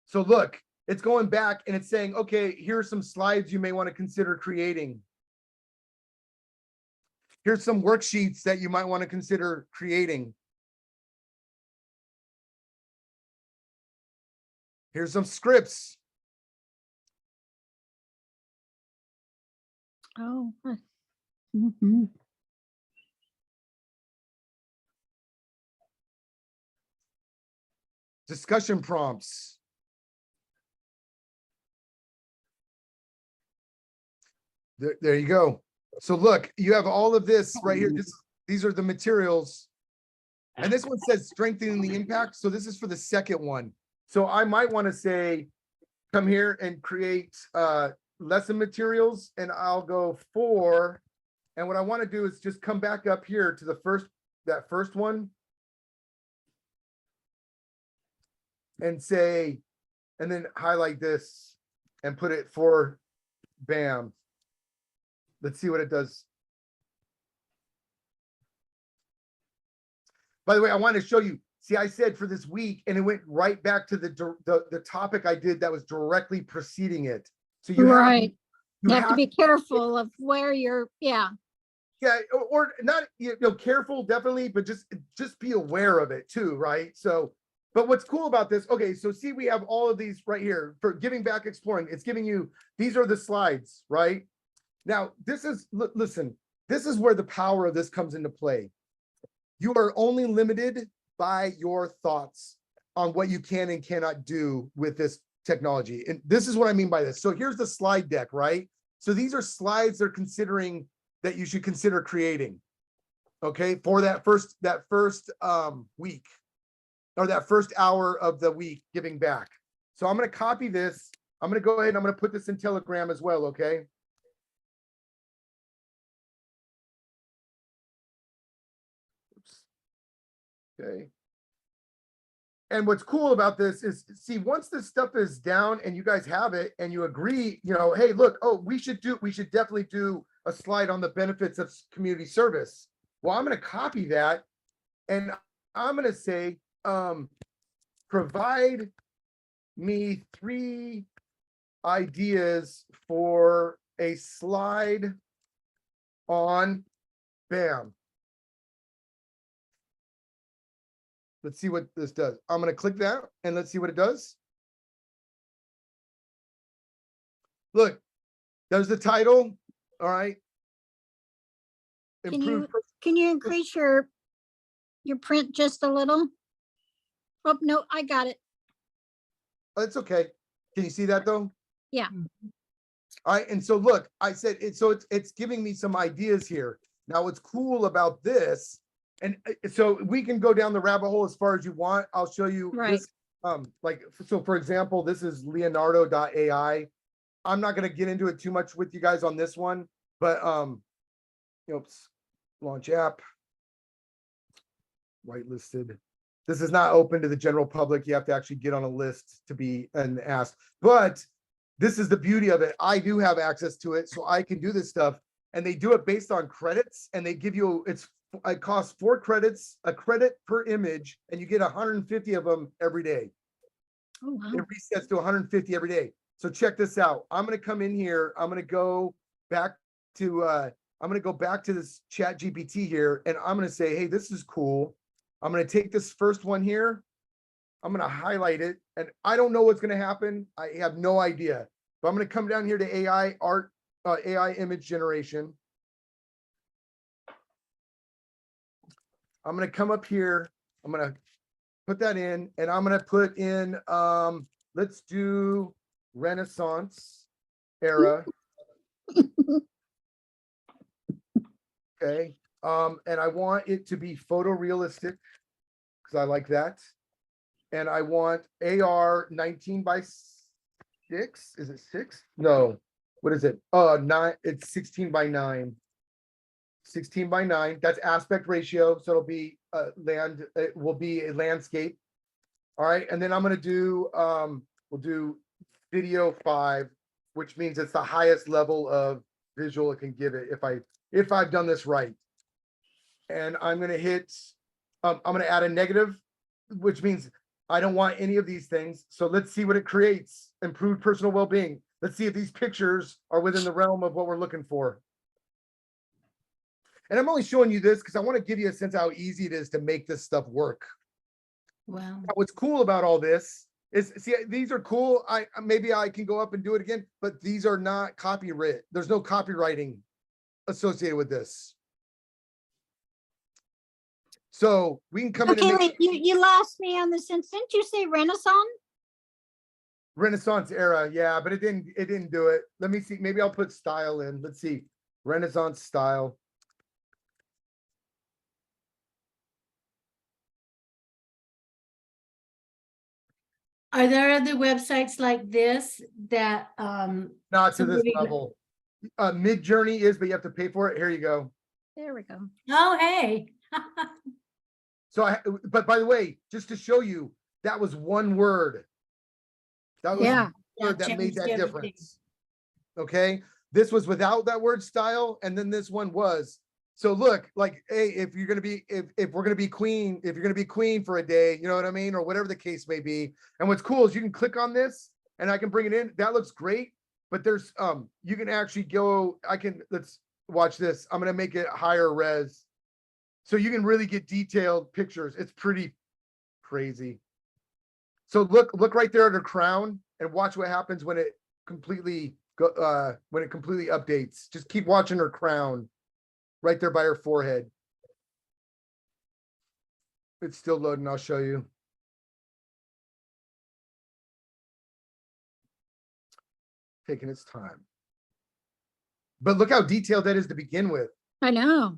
S1: So look, it's going back and it's saying, okay, here are some slides you may want to consider creating. Here's some worksheets that you might want to consider creating. Here's some scripts.
S2: Oh. Mhm.
S1: Discussion prompts. There you go. So look, you have all of this right here. These are the materials. And this one says strengthening the impact. So this is for the second one. So I might want to say, come here and create lesson materials, and I'll go for, and what I want to do is just come back up here to that first one and say, and then highlight this and put it for bam. Let's see what it does. By the way, I want to show you, see, I said for this week, and it went right back to the topic I did that was directly preceding it. So you
S2: Right.
S1: you
S2: You have to be careful of where you're, yeah.
S1: Yeah, or not, careful, definitely, but just be aware of it too, right? So, but what's cool about this, okay, so see, we have all of these right here for giving back, exploring. It's giving you, these are the slides, right? Now, listen, this is where the power of this comes into play. You are only limited by your thoughts on what you can and cannot do with this technology. And this is what I mean by this. So here's the slide deck, right? So these are slides they're considering that you should consider creating, okay, for that first week, or that first hour of the week giving back. So I'm going to copy this. I'm going to go ahead and I'm going to put this in Telegram as well, okay? Oops. Okay. And what's cool about this is, see, once this stuff is down and you guys have it and you agree, hey, look, we should definitely do a slide on the benefits of community service. Well, I'm going to copy that and I'm going to say, provide me 3 ideas for a slide on BAM. Let's see what this does. I'm going to click that and let's see what it does. Look, there's the title. All right. Improve.
S2: Can you increase your print just a little? Oh, no, I got it.
S1: It's okay. Can you see that though?
S2: Yeah.
S1: All right. And so look, I said it, so it's giving me some ideas here. Now what's cool about this, and so we can go down the rabbit hole as far as you want. I'll show you
S2: Right.
S1: this. Like, so for example, this is Leonardo.ai. I'm not going to get into it too much with you guys on this one, but oops, launch app, whitelisted. This is not open to the general public. You have to actually get on a list to be asked. But this is the beauty of it. I do have access to it, so I can do this stuff. And they do it based on credits, and they give you it costs 4 credits, a credit per image, and you get 150 of them every day.
S2: Oh, wow.
S1: It resets to 150 every day. So check this out. I'm going to come in here. I'm going to go back to this ChatGPT here, and I'm going to say, hey, this is cool. I'm going to take this first one here. I'm going to highlight it, and I don't know what's going to happen. I have no idea. But I'm going to come down here to AI art, AI image generation. I'm going to come up here. I'm going to put that in, and I'm going to put in, let's do Renaissance era. Okay. And I want it to be photorealistic because I like that. And I want AR 19 by 6. Is it 6? No. What is it? 9. It's 16 by 9. 16 by 9. That's aspect ratio. So it'll be it will be a landscape. All right. And then I'm going to do, we'll do video 5, which means it's the highest level of visual it can give it if I've done this right. And I'm going to hit, I'm going to add a negative, which means I don't want any of these things. So let's see what it creates. Improved personal well-being. Let's see if these pictures are within the realm of what we're looking for. And I'm only showing you this because I want to give you a sense of how easy it is to make this stuff work.
S3: Wow.
S1: Now, what's cool about all this is, see, these are cool. Maybe I can go up and do it again, but these are not copyright. There's no copywriting associated with this. So we can come in
S2: Okay,
S1: and make
S2: wait, you lost me on this. Didn't you say Renaissance?
S1: Renaissance era. Yeah, but it didn't do it. Let me see. Maybe I'll put style in. Let's see. Renaissance style.
S3: Are there other websites like this that,
S1: Not to this
S3: somebody-
S1: level. Mid Journey is, but you have to pay for it. Here you go.
S2: There we go.
S3: oh, hey.
S1: So but by the way, just to show you, that was one word. That was
S2: Yeah.
S1: one word that made
S3: changed
S1: that
S3: everything.
S1: difference. Okay, this was without that word style, and then this one was. So look, like, hey, if you're gonna be, if we're gonna be queen, if you're gonna be queen for a day, you know what I mean, or whatever the case may be. And what's cool is you can click on this, and I can bring it in. That looks great, but there's you can actually go. Let's watch this. I'm gonna make it higher res, so you can really get detailed pictures. It's pretty crazy. So look right there at her crown and watch what happens when it completely updates. Just keep watching her crown right there by her forehead. It's still loading. I'll show you. Taking its time. But look how detailed that is to begin with.
S2: I know.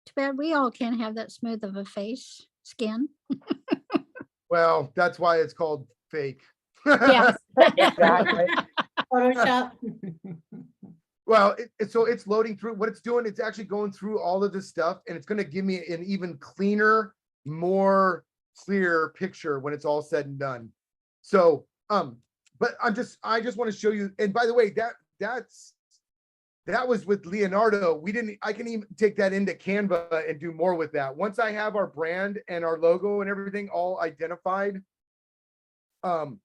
S2: Too bad we all can't have that smooth of a face, skin.
S1: Well, that's why it's called fake.
S2: Yeah.
S4: Exactly.
S3: Photoshop.
S1: Well, so it's loading through. What it's doing, it's actually going through all of this stuff, and it's going to give me an even cleaner, more clear picture when it's all said and done. So, but I just want to show you. And by the way, that was with Leonardo. I can even take that into Canva and do more with that. Once I have our brand and our logo and everything all identified, I'll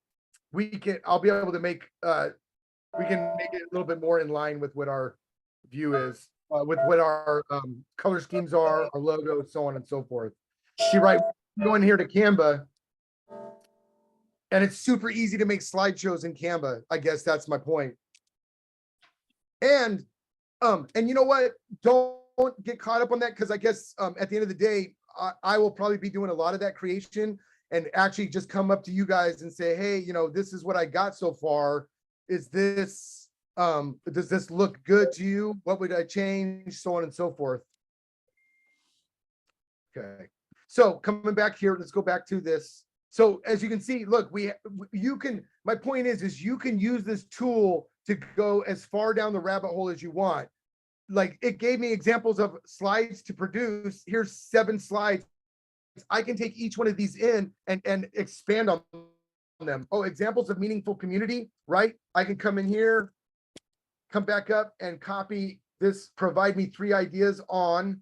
S1: be able to make, we can make it a little bit more in line with what our view is, with what our color schemes are, our logo, so on and so forth. See, right, go in here to Canva. And it's super easy to make slideshows in Canva. I guess that's my point. And you know what? Don't get caught up on that, because I guess at the end of the day, I will probably be doing a lot of that creation and actually just come up to you guys and say, hey, you know, this is what I got so far. Is this, does this look good to you? What would I change? So on and so forth. Okay. So coming back here, let's go back to this. So as you can see, look, my point is you can use this tool to go as far down the rabbit hole as you want. Like, it gave me examples of slides to produce. Here's 7 slides. I can take each one of these in and expand on them. Oh, examples of meaningful community, right? I can come in here, come back up and copy this, provide me 3 ideas on,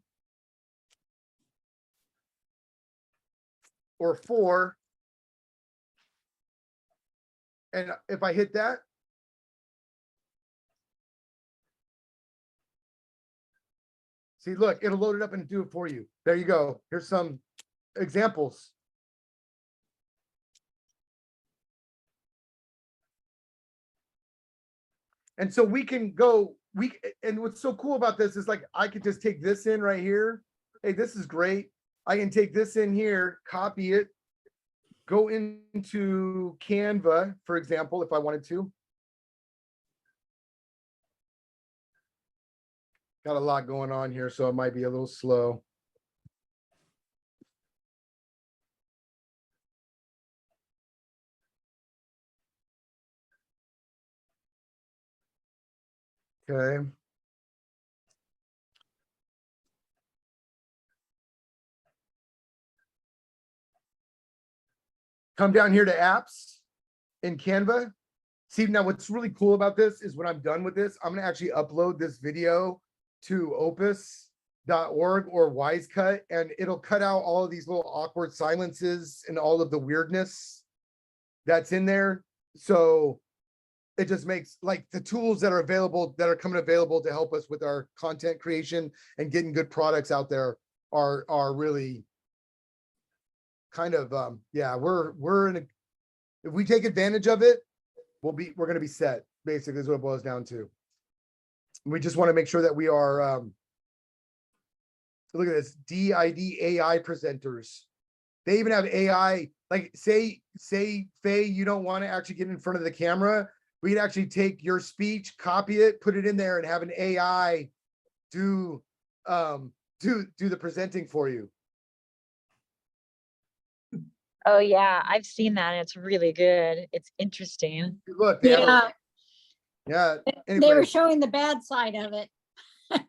S1: or 4. And if I hit that, see, look, it'll load it up and do it for you. There you go. Here's some examples. And so we can go, and what's so cool about this is, like, I could just take this in right here. Hey, this is great. I can take this in here, copy it, go into Canva, for example, if I wanted to. Got a lot going on here, so it might be a little slow. Okay. Come down here to apps in Canva. See, now what's really cool about this is when I'm done with this, I'm going to actually upload this video to opus.org or Wisecut, and it'll cut out all of these little awkward silences and all of the weirdness that's in there. So it just makes, like, the tools that are available, that are coming available to help us with our content creation and getting good products out there are really kind of, yeah, we're in a, if we take advantage of it, we're going to be set, basically, is what it boils down to. We just want to make sure that we are, look at this, DID AI presenters. They even have AI, like, say, Faye, you don't want to actually get in front of the camera. We'd actually take your speech, copy it, put it in there, and have an AI do the presenting for you.
S4: Oh yeah, I've seen that. And it's really good. It's interesting.
S1: Look, they have
S2: Yeah,
S1: yeah.
S2: they were
S1: Anyway,
S2: showing the bad side of it.
S1: let's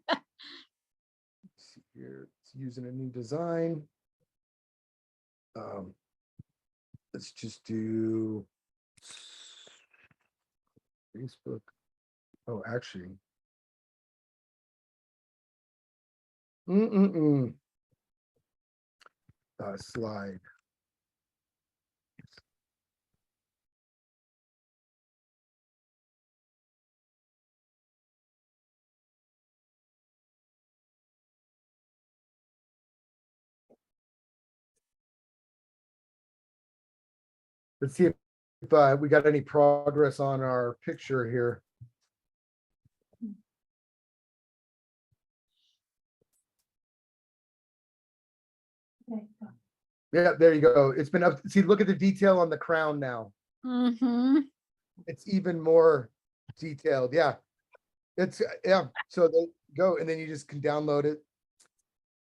S1: see here, it's using a new design. Let's just do Facebook. Oh, actually. Slide. Let's see if we got any progress on our picture here. Yeah, there you go. It's been up. See, look at the detail on the crown now.
S2: Mm-hmm.
S1: It's even more detailed. Yeah. It's, yeah. So there you go. And then you just can download it.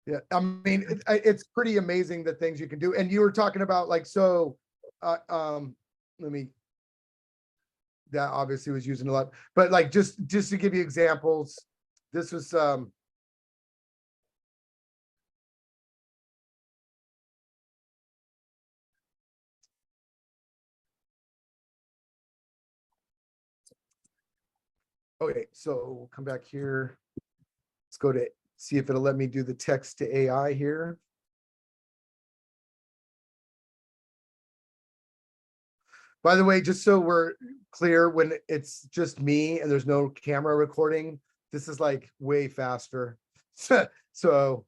S1: Yeah. I mean, it's pretty amazing the things you can do. And you were talking about, like, so, let me, that obviously was using a lot, but, like, just to give you examples, this was, okay, so come back here. Let's go to see if it'll let me do the text to AI here. By the way, just so we're clear, when it's just me and there's no camera recording, this is like way faster. So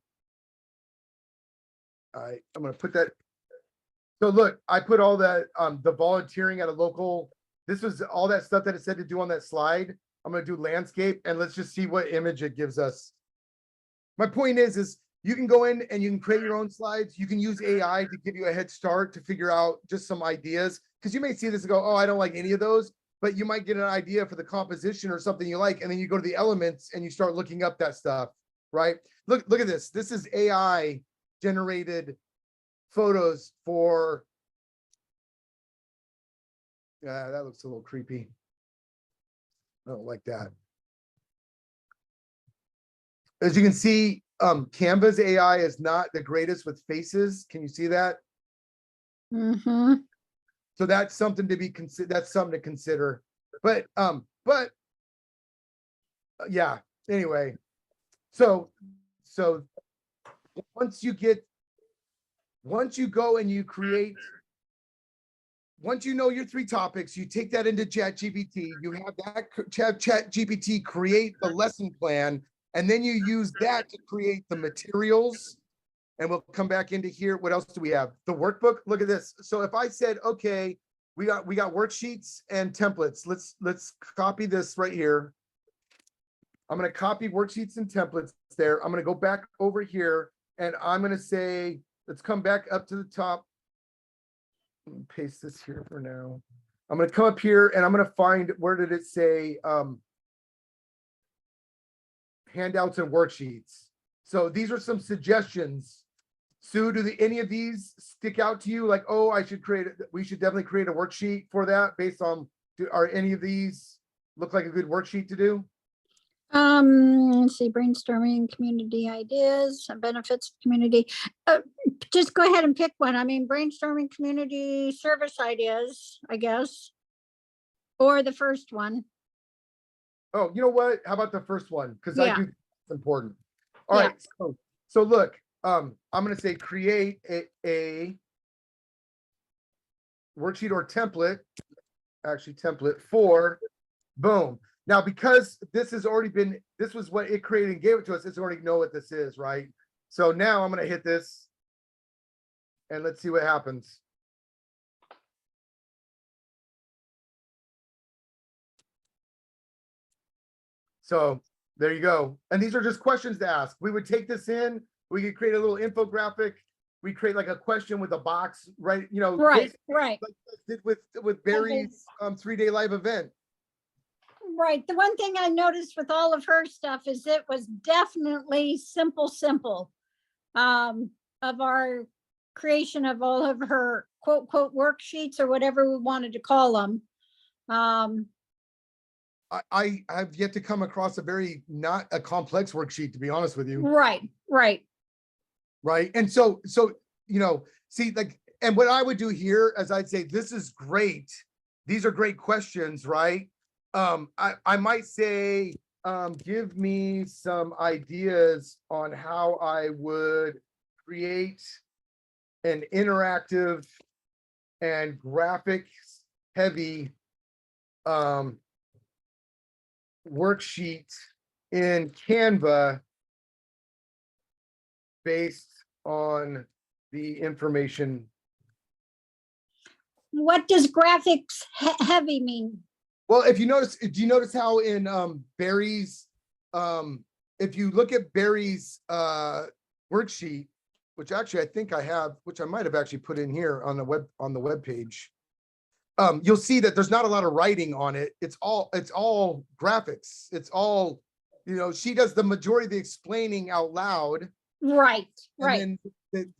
S1: I'm gonna put that. So look, I put all that, the volunteering at a local, this was all that stuff that it said to do on that slide. I'm gonna do landscape and let's just see what image it gives us. My point is you can go in and you can create your own slides. You can use AI to give you a head start to figure out just some ideas. Because you may see this and go, oh, I don't like any of those, but you might get an idea for the composition or something you like. And then you go to the elements and you start looking up that stuff, right? Look at this. This is AI generated photos for, that looks a little creepy. I don't like that. As you can see, Canva's AI is not the greatest with faces. Can you see that?
S2: Mm-hmm.
S1: So that's something to be considered. That's something to consider. But yeah. Anyway, so once you go and you create, once you know your 3 topics, you take that into ChatGPT. You have that ChatGPT create the lesson plan, and then you use that to create the materials. And we'll come back into here. What else do we have? The workbook. Look at this. So if I said, okay, we got worksheets and templates. Let's copy this right here. I'm going to copy worksheets and templates there. I'm going to go back over here and I'm going to say, let's come back up to the top. Paste this here for now. I'm going to come up here and I'm going to find, where did it say handouts and worksheets. So these are some suggestions. Sue, do any of these stick out to you? Like, oh, we should definitely create a worksheet for that based on, are any of these look like a good worksheet to do?
S2: Let's see, brainstorming community ideas, benefits of community. Just go ahead and pick one. I mean, brainstorming community service ideas, I guess. Or the first one.
S1: Oh, you know what? How about the first one? Because I
S2: Yeah.
S1: do think it's important. All
S2: Yeah.
S1: right. So look, I'm going to say create a worksheet or template, actually template for boom. Now, because this has already been, this was what it created and gave it to us, it's already know what this is, right? So now I'm going to hit this and let's see what happens. So there you go. And these are just questions to ask. We would take this in, we could create a little infographic. We create like a question with a box, right? You know,
S2: Right,
S1: basically
S2: right,
S1: like I did with Barry's 3-day live event.
S2: right. The one thing I noticed with all of her stuff is it was definitely simple of our creation of all of her quote worksheets or whatever we wanted to call them.
S1: I have yet to come across not a complex worksheet, to be honest with you.
S2: Right.
S1: Right. And so, you know, see, like, and what I would do here is I'd say, this is great. These are great questions, right? I might say, give me some ideas on how I would create an interactive and graphics heavy worksheet in Canva based on the information.
S2: What does graphics heavy mean?
S1: Well, if you notice, do you notice how in Barry's, if you look at Barry's worksheet, which actually I think I have, which I might have actually put in here on the web page, you'll see that there's not a lot of writing on it. It's all graphics. It's all, you know, she does the majority of the explaining out loud.
S2: Right.
S1: And then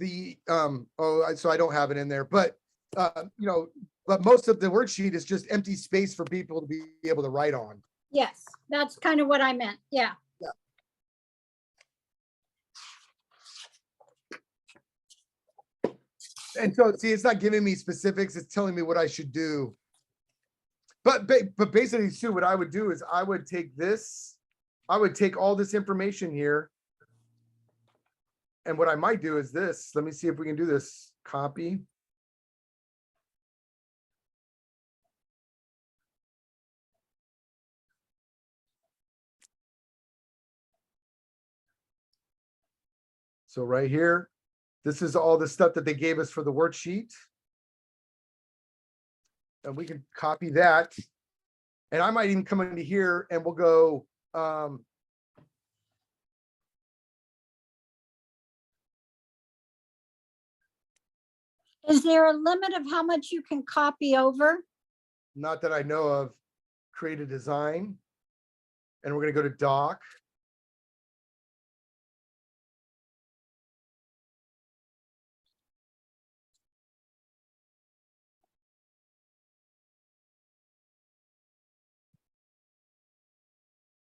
S1: so I don't have it in there, but you know, but most of the worksheet is just empty space for people to be able to write on.
S2: Yes, that's kind of what I meant. Yeah.
S1: And so, see, it's not giving me specifics. It's telling me what I should do. But basically, Sue, what I would do is I would take this, I would take all this information here. And what I might do is this. Let me see if we can do this. Copy. So right here, this is all the stuff that they gave us for the worksheet. And we can copy that. And I might even come into here and we'll go,
S2: Is there a limit of how much you can copy over?
S1: not that I know of, create a design. And we're gonna go to doc.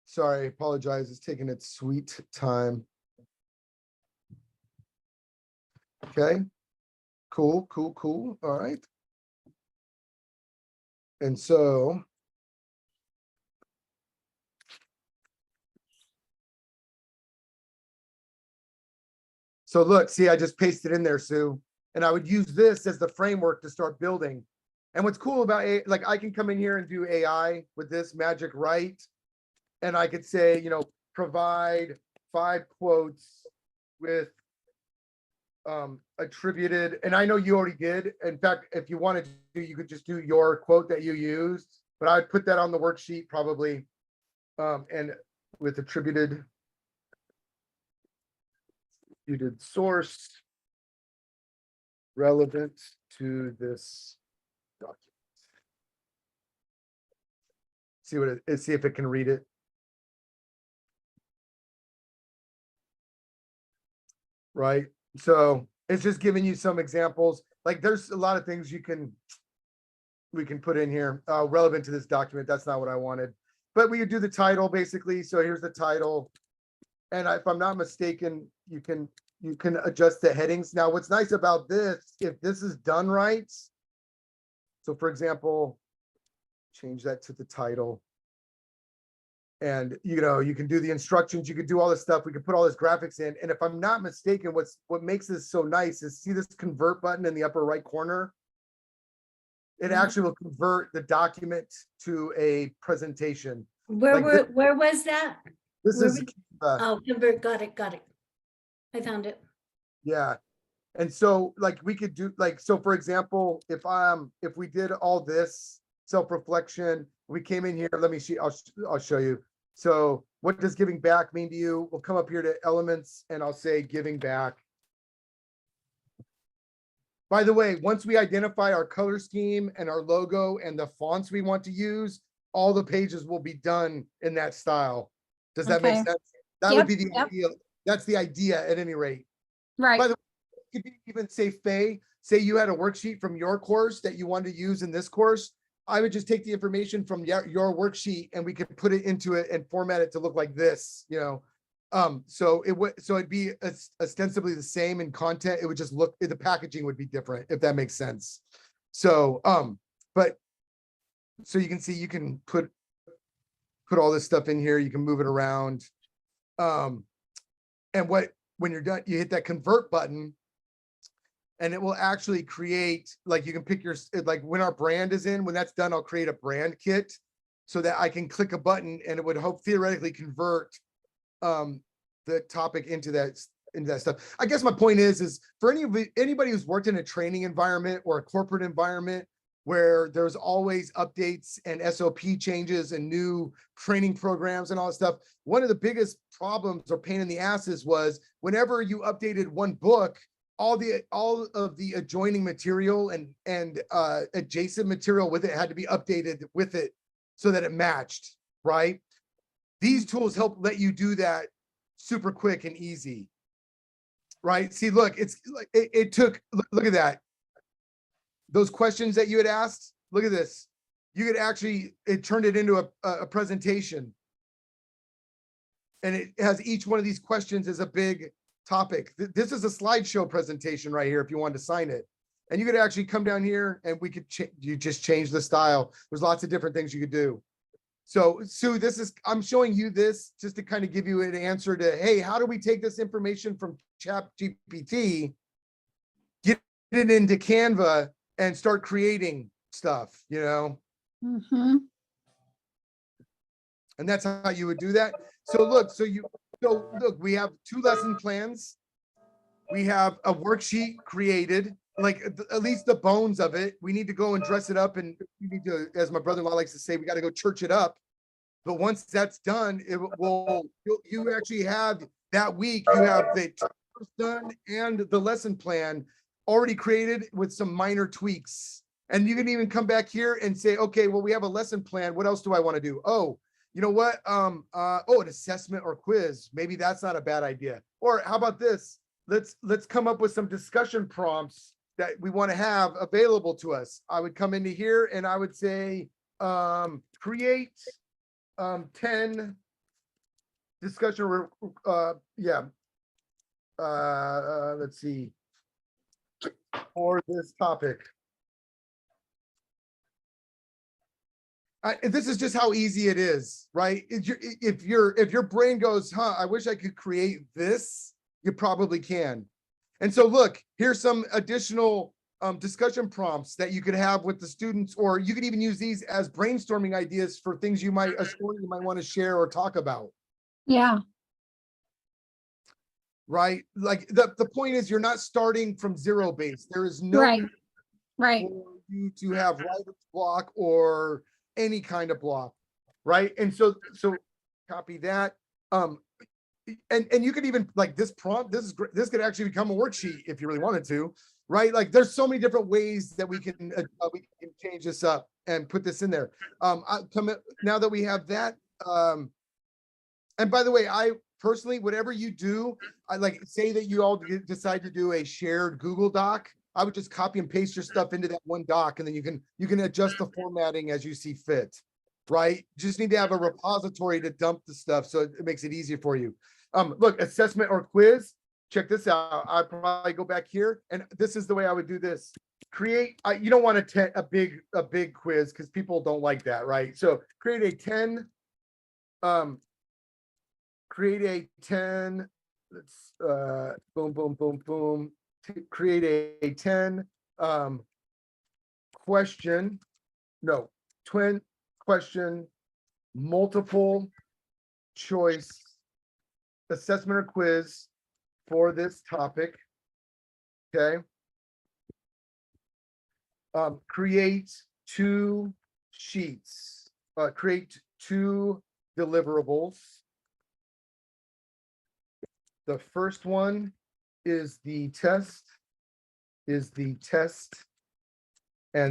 S1: Sorry, I apologize. It's taking its sweet time. Okay. Cool, cool, cool. All right. And so look, see, I just pasted in there, Sue, and I would use this as the framework to start building. And what's cool about it, like I can come in here and do AI with this magic write, and I could say, you know, provide 5 quotes with attributed, and I know you already did. In fact, if you wanted to, you could just do your quote that you used, but I'd put that on the worksheet probably, and with attributed source relevant to this document. See what it is, see if it can read it. Right, so it's just giving you some examples. Like there's a lot of things we can put in here, relevant to this document. That's not what I wanted, but we could do the title basically. So here's the title. And if I'm not mistaken, you can adjust the headings. Now, what's nice about this, if this is done right, so for example, change that to the title. And you know, you can do the instructions, you could do all this stuff, we could put all this graphics in. And if I'm not mistaken, what makes this so nice is see this convert button in the upper right corner? It actually will convert the document to a presentation.
S3: Where
S1: Like
S3: where was that?
S1: This
S3: Where
S1: is
S3: Oh, convert, got it. I found it.
S1: yeah. And so like we could do like, so for example, if we did all this self-reflection, we came in here, let me see, I'll show you. So what does giving back mean to you? We'll come up here to elements and I'll say giving back. By the way, once we identify our color scheme and our logo and the fonts we want to use, all the pages will be done in that style. Does that make
S2: Okay.
S1: sense? That would
S2: Yep,
S1: be the
S2: yep.
S1: idea. That's the idea at any rate.
S2: Right.
S1: By the way, you could even say, Faye, say you had a worksheet from your course that you wanted to use in this course. I would just take the information from your worksheet and we could put it into it and format it to look like this, you know. So it'd be ostensibly the same in content. It would just look, the packaging would be different, if that makes sense. So, but so you can see, you can put all this stuff in here, you can move it around. And when you're done, you hit that convert button and it will actually create, like you can pick your, like when our brand is in, when that's done, I'll create a brand kit so that I can click a button and it would theoretically convert the topic into that stuff. I guess my point is for anybody who's worked in a training environment or a corporate environment where there's always updates and SOP changes and new training programs and all that stuff. One of the biggest problems or pain in the asses was whenever you updated one book, all of the adjoining material and adjacent material with it had to be updated with it so that it matched, right? These tools help let you do that super quick and easy, right? See, look, it's like it took, look at that. Those questions that you had asked, look at this. You could actually, it turned it into a presentation. And it has each one of these questions as a big topic. This is a slideshow presentation right here if you wanted to sign it. And you could actually come down here and we could, you just change the style. There's lots of different things you could do. So Sue, I'm showing you this just to kind of give you an answer to, hey, how do we take this information from ChatGPT, get it into Canva and start creating stuff, you know?
S2: Mm-hmm.
S1: And that's how you would do that. So look, we have 2 lesson plans. We have a worksheet created, like at least the bones of it. We need to go and dress it up, and we need to, as my brother-in-law likes to say, we got to go church it up. But once that's done, it will, you actually have that week, you have the task done and the lesson plan already created with some minor tweaks. And you can even come back here and say, okay, well, we have a lesson plan. What else do I want to do? Oh, you know what? Oh, an assessment or quiz. Maybe that's not a bad idea. Or how about this? Let's come up with some discussion prompts that we want to have available to us. I would come into here and I would say, create 10 discussion, let's see, for this topic. This is just how easy it is, right? If your brain goes, I wish I could create this, you probably can. And so look, here's some additional discussion prompts that you could have with the students, or you could even use these as brainstorming ideas for things a story you might want to share or talk about.
S2: Yeah,
S1: Right? Like the point is, you're not starting from zero base. There is no
S2: right, right.
S1: for you to have writer's block or any kind of block, right? And so copy that. And you could even, like, this prompt, this could actually become a worksheet if you really wanted to, right? Like, there's so many different ways that we can change this up and put this in there. Now that we have that, and by the way, I personally, whatever you do, I like, say that you all decide to do a shared Google Doc, I would just copy and paste your stuff into that one doc, and then you can adjust the formatting as you see fit, right? You just need to have a repository to dump the stuff, so it makes it easier for you. Look, assessment or quiz, check this out. I'd probably go back here, and this is the way I would do this. Create, you don't want a big quiz because people don't like that, right? So create a 10, let's boom, boom, boom, boom. Create a 10 question, no, 20 question, multiple choice assessment or quiz for this topic. Okay. Create 2 sheets, create 2 deliverables. The first one is the test, and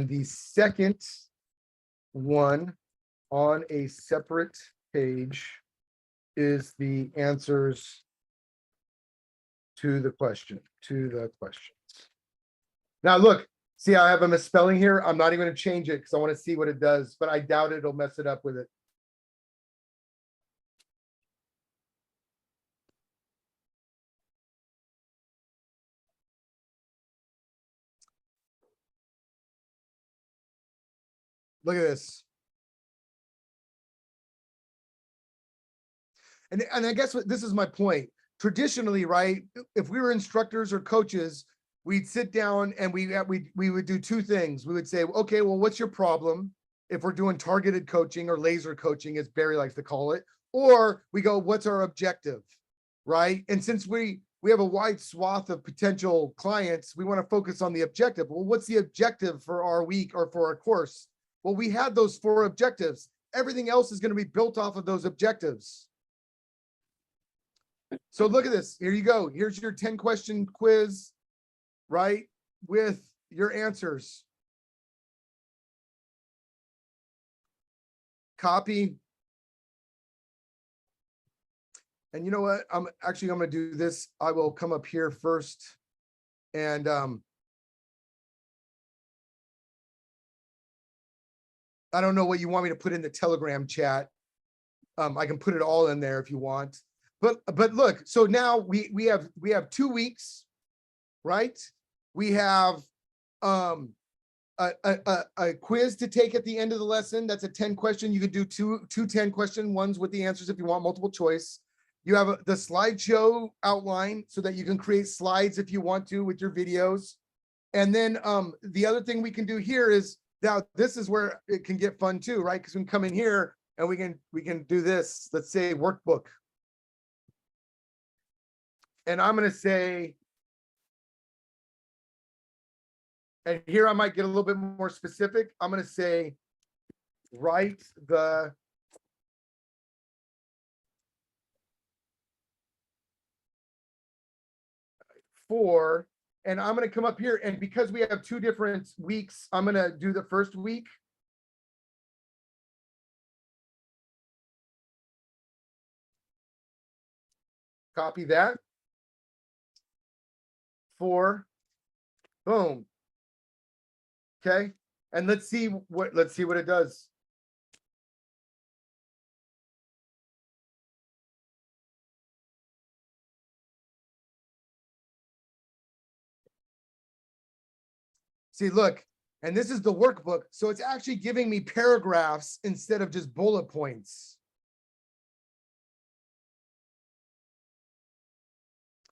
S1: the second one on a separate page is the answers to the questions. Now look, see, I have a misspelling here. I'm not even going to change it because I want to see what it does, but I doubt it'll mess it up with it. Look at this. And I guess this is my point. Traditionally, right, if we were instructors or coaches, we'd sit down and we would do 2 things. We would say, okay, well, what's your problem? If we're doing targeted coaching or laser coaching, as Barry likes to call it, or we go, what's our objective, right? And since we have a wide swath of potential clients, we want to focus on the objective. Well, what's the objective for our week or for our course? Well, we had those 4 objectives. Everything else is going to be built off of those objectives. So look at this. Here you go. Here's your 10 question quiz, right? With your answers. Copy. And you know what? I'm going to do this. I will come up here first. And I don't know what you want me to put in the Telegram chat. I can put it all in there if you want. But look, so now we have 2 weeks, right? We have a quiz to take at the end of the lesson. That's a 10 question. You can do two 10 question ones with the answers if you want multiple choice. You have the slideshow outline so that you can create slides if you want to with your videos. And then the other thing we can do here is, now this is where it can get fun too, right? Because we can come in here and we can do this. Let's say workbook. And I'm going to say, And here I might get a little bit more specific. I'm going to say, write the for, and I'm going to come up here, and because we have 2 different weeks, I'm going to do the first week. Copy that. For, boom. Okay, and let's see what it does. See, look, and this is the workbook, so it's actually giving me paragraphs instead of just bullet points.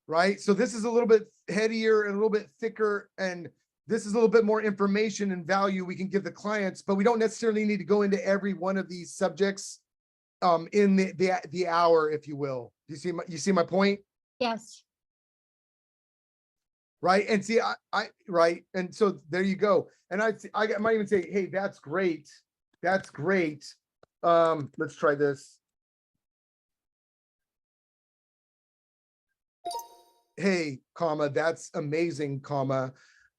S1: Right, so this is a little bit headier and a little bit thicker, and this is a little bit more information and value we can give the clients, but we don't necessarily need to go into every one of these subjects in the hour, if you will. You see my point?
S2: Yes.
S1: Right, and see, I right, and so there you go. And I might even say, hey, that's great. That's great. Let's try this. Hey, comma, that's amazing, comma,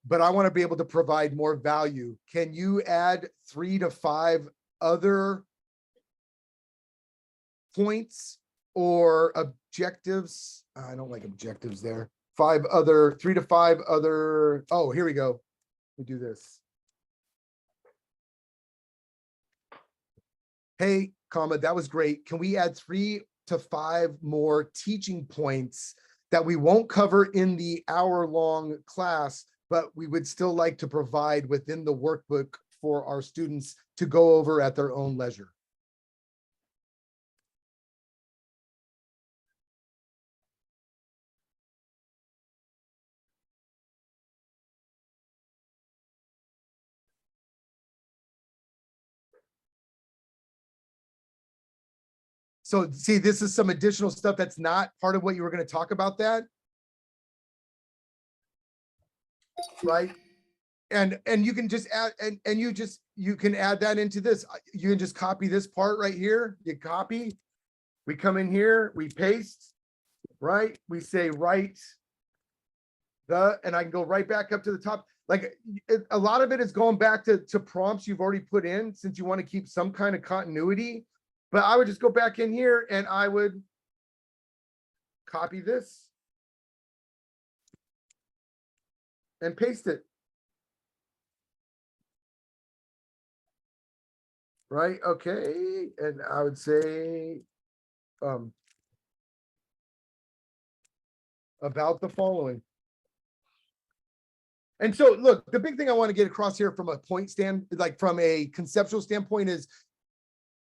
S1: but I want to be able to provide more value. Can you add 3 to 5 other points or objectives? I don't like objectives there. 3 to 5 other, oh, here we go. We do this. Hey, comma, that was great. Can we add 3 to 5 more teaching points that we won't cover in the hour-long class, but we would still like to provide within the workbook for our students to go over at their own leisure? So see, this is some additional stuff that's not part of what you were going to talk about, that. Right. And you can just add, and you can add that into this. You can just copy this part right here. You copy, we come in here, we paste, right? We say, write and I can go right back up to the top. Like a lot of it is going back to prompts you've already put in, since you want to keep some kind of continuity. But I would just go back in here and I would copy this and paste it. Right, okay, and I would say about the following. And so look, the big thing I want to get across here from a from a conceptual standpoint is,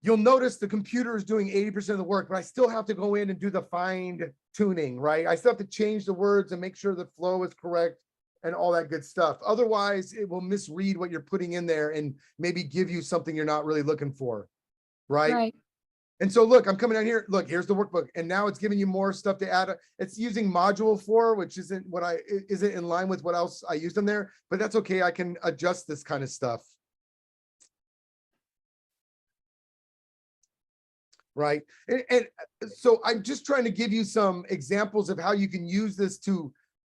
S1: you'll notice the computer is doing 80% of the work, but I still have to go in and do the fine tuning, right? I still have to change the words and make sure the flow is correct and all that good stuff. Otherwise, it will misread what you're putting in there and maybe give you something you're not really looking for, right?
S2: Right.
S1: And so look, I'm coming down here. Look, here's the workbook, and now it's giving you more stuff to add. It's using module 4, which isn't in line with what else I used in there, but that's okay. I can adjust this kind of stuff. Right. And so I'm just trying to give you some examples of how you can use this to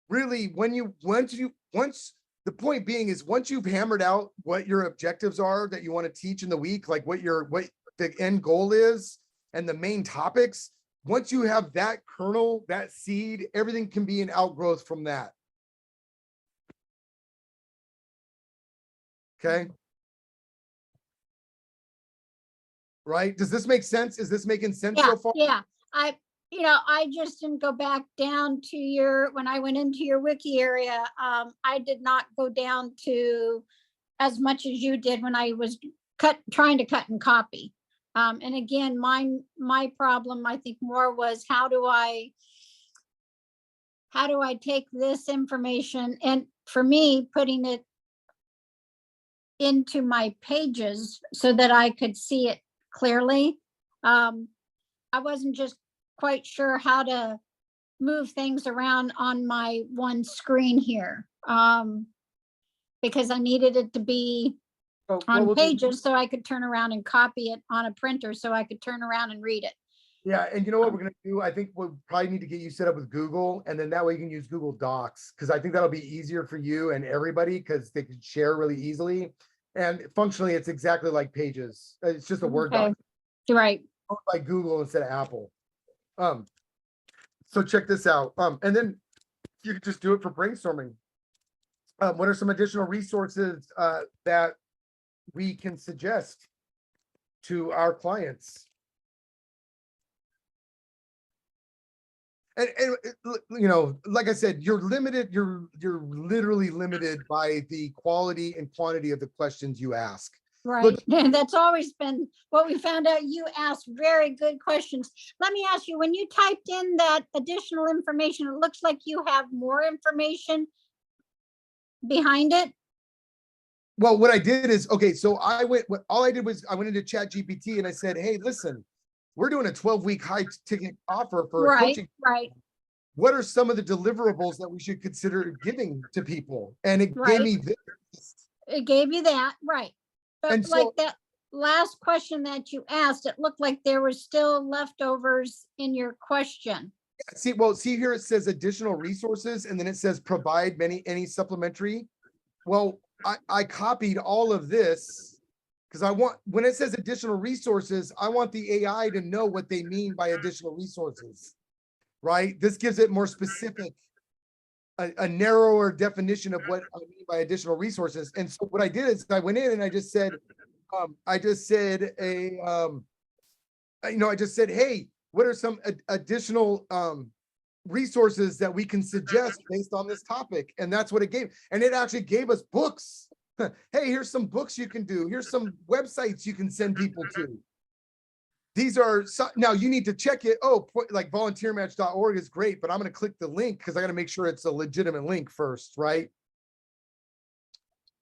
S1: really, once the point being is, once you've hammered out what your objectives are that you want to teach in the week, like what the end goal is and the main topics, once you have that kernel, that seed, everything can be an outgrowth from that. Okay. Right? Does this make sense? Is this making sense so far?
S2: Yeah. I just didn't go back down to when I went into your wiki area, I did not go down to as much as you did when I was trying to cut and copy. And again, my problem, I think more was, how do I take this information, and for me, putting it into my pages so that I could see it clearly. I wasn't just quite sure how to move things around on my one screen here. because I needed it to be
S1: So what
S2: on
S1: we'll do-
S2: pages so I could turn around and copy it on a printer so I could turn around and read it.
S1: Yeah, and you know what we're gonna do? I think we'll probably need to get you set up with Google, and then that way you can use Google Docs, because I think that'll be easier for you and everybody, because they can share really easily. And functionally, it's exactly like Pages. It's just a Word
S2: Okay.
S1: doc,
S2: Right.
S1: like Google instead of Apple. So check this out. And then you can just do it for brainstorming. What are some additional resources that we can suggest to our clients? And you know, like I said, you're limited, you're literally limited by the quality and quantity of the questions you ask.
S2: Right. That's always been what we found out. You asked very good questions. Let me ask you, when you typed in that additional information, it looks like you have more information behind it.
S1: Well, what I did is, okay, so all I did was I went into ChatGPT and I said, hey, listen, we're doing a 12-week high ticket offer for a
S2: Right,
S1: coaching.
S2: right,
S1: What are some of the deliverables that we should consider giving to people? And it
S2: Right.
S1: gave me this.
S2: it gave you that, right. But
S1: And
S2: like
S1: so-
S2: that last question that you asked, it looked like there were still leftovers in your question.
S1: See here, it says additional resources, and then it says provide any supplementary. Well, I copied all of this because I want, when it says additional resources, I want the AI to know what they mean by additional resources, right? This gives it more specific, a narrower definition of what I mean by additional resources. And so what I did is I went in and I just said, hey, what are some additional resources that we can suggest based on this topic? And that's what it gave. And it actually gave us books. Hey, here's some books you can do. Here's some websites you can send people to. These are, now you need to check it. Oh, like volunteermatch.org is great, but I'm going to click the link because I got to make sure it's a legitimate link first, right?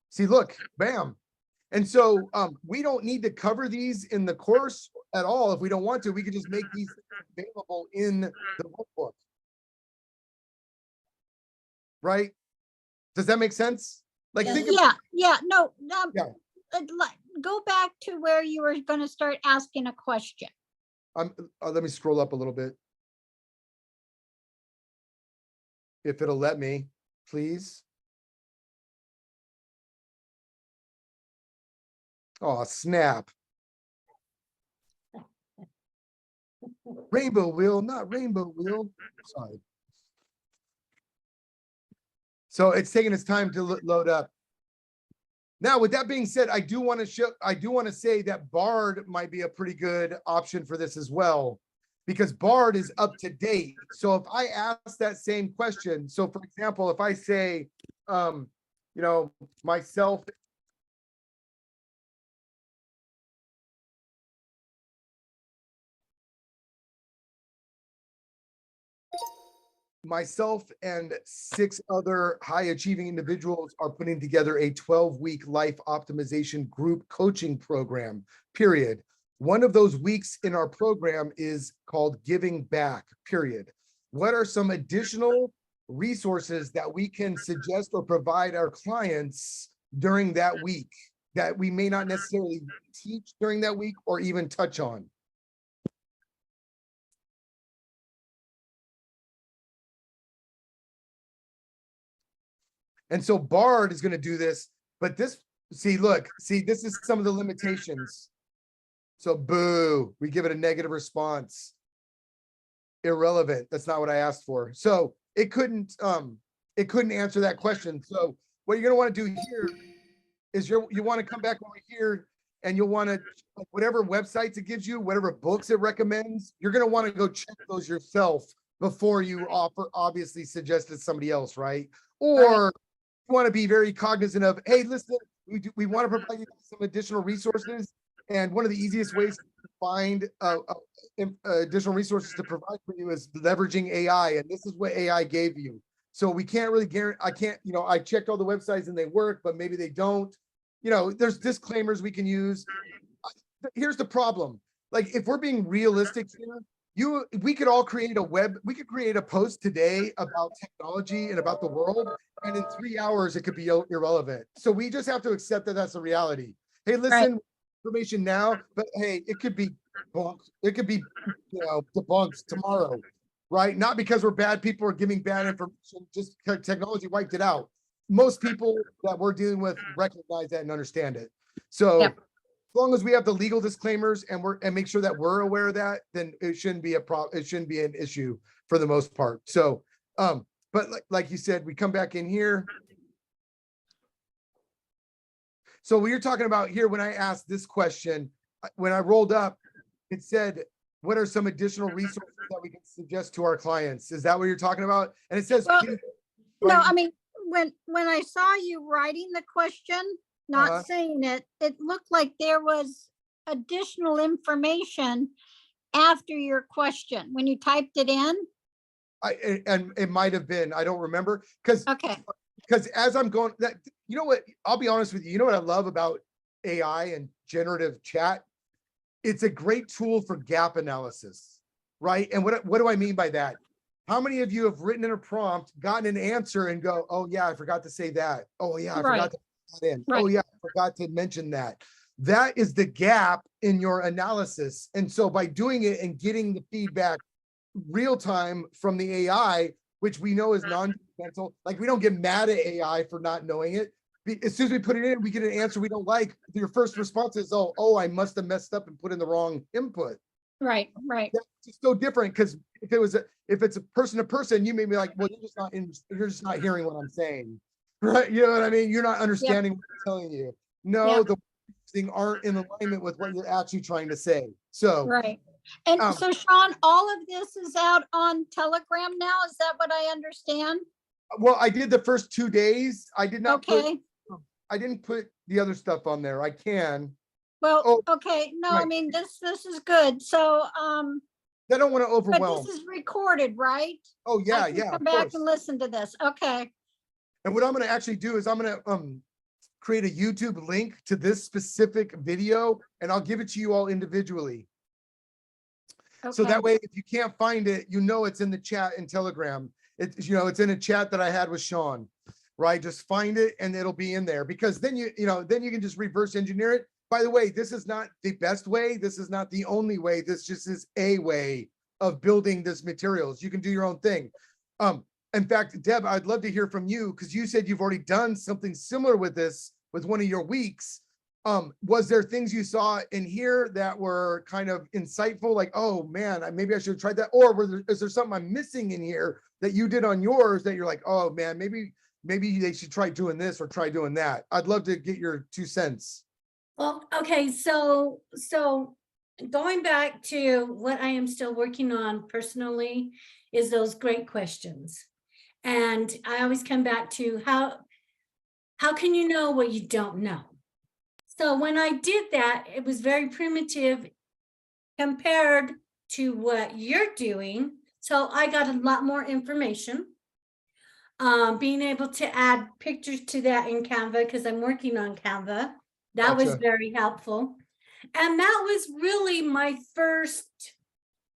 S1: See, look, bam. And so we don't need to cover these in the course at all. If we don't want to, we can just make these available in the workbook. Right? Does that make sense? Like, think
S2: Yeah, yeah, no,
S1: Yeah.
S2: go back to where you were going to start asking a question.
S1: let me scroll up a little bit. If it'll let me, please. Oh, snap. Rainbow wheel, not rainbow wheel. Sorry. So it's taking its time to load up. Now, with that being said, I do want to say that Bard might be a pretty good option for this as well, because Bard is up to date. So if I ask that same question, so for example, if I say, myself and 6 other high achieving individuals are putting together a 12-week life optimization group coaching program, period. One of those weeks in our program is called Giving Back, period. What are some additional resources that we can suggest or provide our clients during that week that we may not necessarily teach during that week or even touch on? And so Bard is going to do this, but this, this is some of the limitations. So boo, we give it a negative response. Irrelevant. That's not what I asked for. So it couldn't answer that question. So what you're going to want to do here is you want to come back over here and you'll want to, whatever websites it gives you, whatever books it recommends, you're going to want to go check those yourself before you obviously suggest it to somebody else, right? Or you want to be very cognizant of, hey, listen, we want to provide you some additional resources. And one of the easiest ways to find additional resources to provide for you is leveraging AI. And this is what AI gave you. So we can't really guarantee, I checked all the websites and they work, but maybe they don't. There's disclaimers we can use. Here's the problem. Like, if we're being realistic here, we could all create we could create a post today about technology and about the world, and in 3 hours it could be irrelevant. So we just have to accept that that's a reality. Hey, listen, information now, but hey, it could be debunked. It could be, debunked tomorrow, right? Not because we're bad people or giving bad information, just because technology wiped it out. Most people that we're dealing with recognize that and understand it. So
S2: Yep.
S1: as long as we have the legal disclaimers and make sure that we're aware of that, then it shouldn't be it shouldn't be an issue for the most part. So, but like you said, we come back in here. So we were talking about here, when I asked this question, when I rolled up, it said, what are some additional resources that we can suggest to our clients? Is that what you're talking about? And it says,
S2: Well,
S1: please-
S2: No, I mean, when I saw you writing the question, not
S1: Uh-huh.
S2: saying it, it looked like there was additional information after your question, when you typed it in.
S1: and it might have been, I don't remember, because
S2: Okay,
S1: as I'm going, that, you know what, I'll be honest with you, you know what I love about AI and generative chat? It's a great tool for gap analysis, right? And what do I mean by that? How many of you have written in a prompt, gotten an answer and go, oh yeah, I forgot to say that. Oh yeah, I
S2: Right.
S1: forgot to put that in.
S2: Right.
S1: Oh yeah, I forgot to mention that. That is the gap in your analysis. And so by doing it and getting the feedback real time from the AI, which we know is non-judgmental, like we don't get mad at AI for not knowing it. As soon as we put it in, we get an answer we don't like. Your first response is, oh, I must have messed up and put in the wrong input.
S2: right.
S1: That's just so different, because if it's a person to person, you may be like, well, you're just not hearing what I'm saying, right? You know what I mean? You're not understanding what I'm telling you. No,
S2: Yep.
S1: the thing aren't in alignment with what you're actually trying to say. So
S2: Right. And
S1: Um,
S2: so Sean, all of this is out on Telegram now? Is that what I understand?
S1: well, I did the first 2 days. I did not
S2: Okay,
S1: I didn't put the other stuff on there. I can.
S2: well,
S1: Oh,
S2: okay, no, I
S1: right.
S2: mean, this is good. So,
S1: I don't want to
S2: but
S1: overwhelm.
S2: this is recorded, right?
S1: Oh yeah,
S2: I can
S1: yeah,
S2: come
S1: of
S2: back
S1: course.
S2: and listen to this. Okay,
S1: And what I'm going to actually do is I'm going to create a YouTube link to this specific video, and I'll give it to you all individually. So
S2: okay,
S1: that way, if you can't find it, it's in the chat in Telegram. It's in a chat that I had with Sean, right? Just find it and it'll be in there, because then you can just reverse engineer it. By the way, this is not the best way. This is not the only way. This just is a way of building this materials. You can do your own thing. In fact, Deb, I'd love to hear from you, because you said you've already done something similar with this with one of your weeks. Was there things you saw in here that were kind of insightful, like, oh man, maybe I should have tried that? Or is there something I'm missing in here that you did on yours that you're like, oh man, maybe they should try doing this or try doing that? I'd love to get your 2 cents.
S3: Well, okay, so going back to what I am still working on personally is those great questions. And I always come back to how can you know what you don't know? So when I did that, it was very primitive compared to what you're doing. So I got a lot more information. Being able to add pictures to that in Canva, because I'm working on Canva. That was
S1: Gotcha.
S3: very helpful. And that was really my first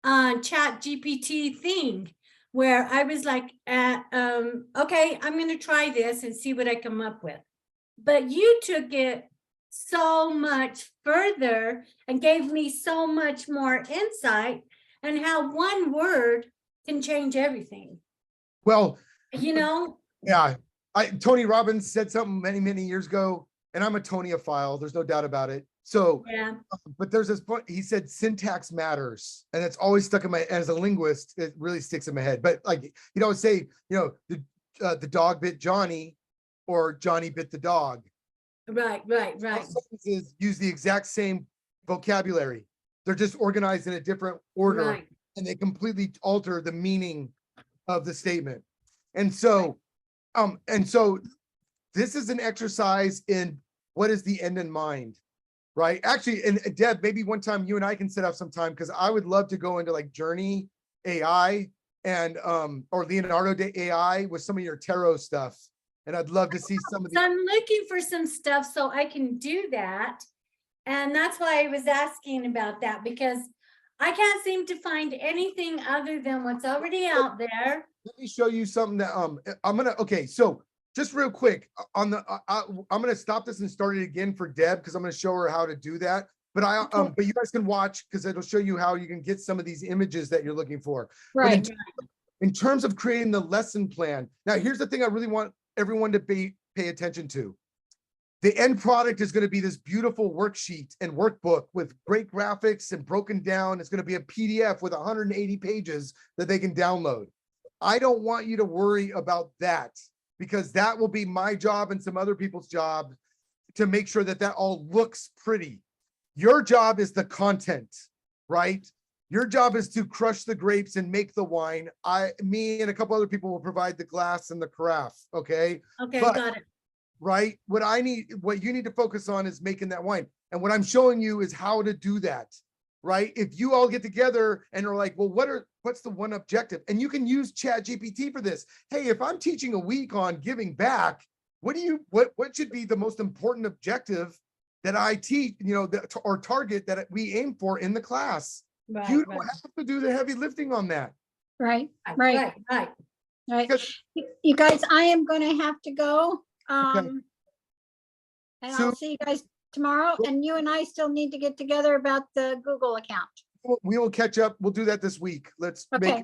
S3: ChatGPT thing, where I was like, okay, I'm going to try this and see what I come up with. But you took it so much further and gave me so much more insight and how one word can change everything.
S1: Well,
S3: Yeah.
S1: Tony Robbins said something many, many years ago, and I'm a Tonyophile. There's no doubt about it. So,
S3: Yeah.
S1: but there's this point, he said syntax matters, and it's always stuck in my, as a linguist, it really sticks in my head. But like, say, the dog bit Johnny, or Johnny bit the dog.
S3: Right.
S1: All sentences use the exact same vocabulary. They're just organized in a different order,
S3: Right.
S1: and they completely alter the meaning of the statement. And so, this is an exercise in what is the end in mind, right? Actually, and Deb, maybe one time you and I can set up some time, because I would love to go into like Journey AI and or Leonardo AI with some of your tarot stuff. And I'd love to see some of
S3: So
S1: the.
S3: I'm looking for some stuff so I can do that. And that's why I was asking about that, because I can't seem to find anything other than what's already out there.
S1: Let me show you something that, okay, so just real quick, on the, I'm gonna stop this and start it again for Deb, because I'm gonna show her how to do that. But
S3: Okay.
S1: but you guys can watch, because it'll show you how you can get some of these images that you're looking for. But
S2: Right.
S1: in terms of creating the lesson plan, now here's the thing I really want everyone to pay attention to. The end product is going to be this beautiful worksheet and workbook with great graphics and broken down. It's going to be a PDF with 180 pages that they can download. I don't want you to worry about that, because that will be my job and some other people's job to make sure that that all looks pretty. Your job is the content, right? Your job is to crush the grapes and make the wine. Me and a couple other people will provide the glass and the carafe, okay?
S3: Okay,
S1: But-
S3: got it.
S1: Right? What you need to focus on is making that wine. And what I'm showing you is how to do that, right? If you all get together and are like, well, what's the one objective? And you can use ChatGPT for this. Hey, if I'm teaching a week on giving back, what should be the most important objective that I teach, or target that we aim for in the class?
S3: Right,
S1: You don't
S3: right,
S1: have to do the heavy lifting on that.
S2: Right,
S3: right,
S2: right,
S3: right.
S2: right.
S1: Because-
S2: You guys, I am gonna have to go. And I'll
S1: Sue?
S2: see you guys tomorrow, and you and I still need to get together about the Google account.
S1: We will catch up. We'll do that this week. Let's
S2: Okay.